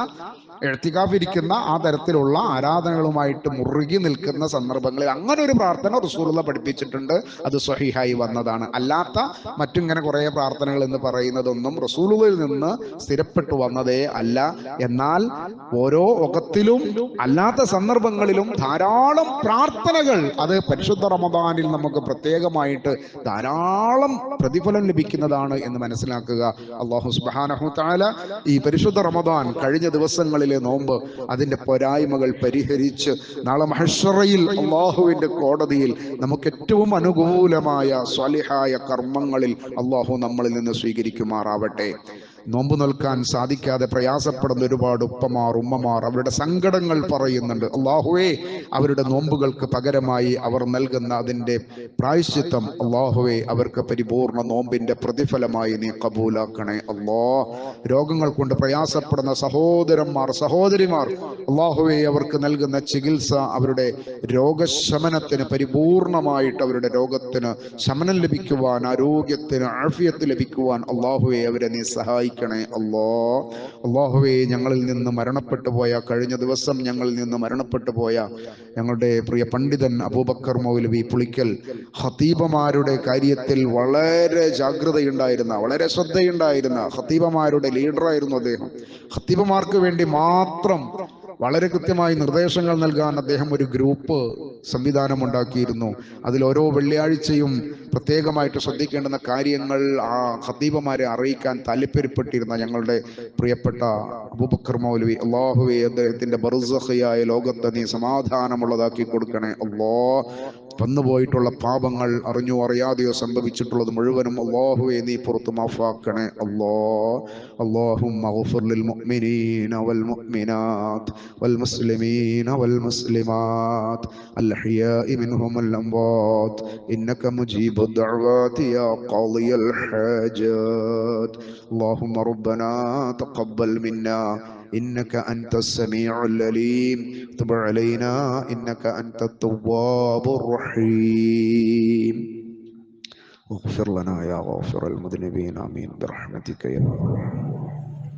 ഇരിക്കുന്ന ആ തരത്തിലുള്ള ആരാധനകളുമായിട്ട് മുറുകി നിൽക്കുന്ന സന്ദർഭങ്ങളിൽ അങ്ങനെ ഒരു പ്രാർത്ഥന റസൂലുള്ള പഠിപ്പിച്ചിട്ടുണ്ട്. അത് സ്വഹീഹായി വന്നതാണ്. അല്ലാത്ത മറ്റിങ്ങനെ കുറെ പ്രാർത്ഥനകൾ എന്ന് പറയുന്നതൊന്നും റസൂലുള്ളയിൽ നിന്ന് സ്ഥിരപ്പെട്ടു വന്നതേ അല്ല. എന്നാൽ ഓരോ വഖത്തിലും അല്ലാത്ത സന്ദർഭങ്ങളിലും ധാരാളം പ്രാർത്ഥനകൾ, അത് പരിശുദ്ധ റമദാനിൽ നമുക്ക് പ്രത്യേകമായിട്ട് ധാരാളം പ്രതിഫലം ലഭിക്കുന്നതാണ് എന്ന് മനസ്സിലാക്കുക. അല്ലാഹു സുബ്ഹാനഹു തആല ഈ പരിശുദ്ധ റമദാൻ കഴിഞ്ഞ ദിവസങ്ങളിൽ നോമ്പ് അതിന്റെ പോരായ്മകൾ പരിഹരിച്ച് നാളെ മഹ്ശറയിൽ അള്ളാഹുവിന്റെ കോടതിയിൽ നമുക്ക് ഏറ്റവും അനുകൂലമായ സ്വാലിഹായ കർമ്മങ്ങളിൽ അള്ളാഹു നമ്മളിൽ നിന്ന് സ്വീകരിക്കുമാറാവട്ടെ. നോമ്പ് നിൽക്കാൻ സാധിക്കാതെ പ്രയാസപ്പെടുന്ന ഒരുപാട് ഉപ്പമാർ, ഉമ്മമാർ അവരുടെ സങ്കടങ്ങൾ പറയുന്നുണ്ട്. അള്ളാഹുവേ, അവരുടെ നോമ്പുകൾക്ക് പകരമായി അവർ നൽകുന്ന അതിൻ്റെ പ്രായശ്ചിത്തം അള്ളാഹുവേ അവർക്ക് പരിപൂർണ നോമ്പിന്റെ പ്രതിഫലമായി നീ കബൂലാക്കണേ. രോഗങ്ങൾ കൊണ്ട് പ്രയാസപ്പെടുന്ന സഹോദരന്മാർ, സഹോദരിമാർ, അള്ളാഹുവേ അവർക്ക് നൽകുന്ന ചികിത്സ അവരുടെ രോഗശമനത്തിന് പരിപൂർണമായിട്ട് അവരുടെ രോഗത്തിന് ശമനം ലഭിക്കുവാൻ, ആരോഗ്യത്തിന് ആഫിയത്ത് ലഭിക്കുവാൻ അള്ളാഹുവേ അവരെ നീ സഹായിക്കും. അല്ലാഹുവേ, ഞങ്ങളിൽ നിന്ന് മരണപ്പെട്ടു പോയ, കഴിഞ്ഞ ദിവസം ഞങ്ങളിൽ നിന്ന് മരണപ്പെട്ടു പോയ ഞങ്ങളുടെ പ്രിയ പണ്ഡിതൻ അബൂബക്കർ മൗലവി പുളിക്കൽ ഖതീബമാരുടെ കാര്യത്തിൽ വളരെ ജാഗ്രതയുണ്ടായിരുന്ന, വളരെ ശ്രദ്ധയുണ്ടായിരുന്ന ഖതീബമാരുടെ ലീഡറായിരുന്നു അദ്ദേഹം. ഖതീബമാർക്ക് വേണ്ടി മാത്രം വളരെ കൃത്യമായി നിർദ്ദേശങ്ങൾ നൽകാൻ അദ്ദേഹം ഒരു ഗ്രൂപ്പ് സംവിധാനം ഉണ്ടാക്കിയിരുന്നു. അതിൽ ഓരോ വെള്ളിയാഴ്ചയും പ്രത്യേകമായിട്ട് ശ്രദ്ധിക്കേണ്ടുന്ന കാര്യങ്ങൾ ആ ഖതീബമാരെ അറിയിക്കാൻ താല്പര്യപ്പെട്ടിരുന്ന ഞങ്ങളുടെ പ്രിയപ്പെട്ട അബൂബക്കർ മൗലവി, അല്ലാഹുവേ അദ്ദേഹത്തിന്റെ ബർസഖിയായ ലോകത്തെ നീ സമാധാനമുള്ളതാക്കി കൊടുക്കണേ. വന്നുപോയിട്ടുള്ള പാപങ്ങൾ അറിഞ്ഞോ അറിയാതെയോ സംഭവിച്ചിട്ടുള്ളത് മുഴുവനും അല്ലാഹുവേ നീ പുറത്തു മാഫാക്കണേ. അല്ലാഹുമ്മ ഗ്ഫിർ ലിൽ മുഅ്മിനീന വൽ മുഅ്മിനാത്ത് വൽ മുസ്ലിമീന വൽ മുസ്ലിമാത്ത് അൽ അഹ്യാഇ മിൻഹും വൽ അംവാത്ത് ഇന്നക മുജീബു ദഅവാതി യാ ഖാദിയൽ ഹാജാത്ത്. അല്ലാഹുമ്മ റബ്ബനാ തഖബ്ബൽ മിന്നാ إنك أنت السميع العليم تب علينا إنك أنت التواب الرحيم اغفر لنا يا غافر المذنبين آمين برحمتك يا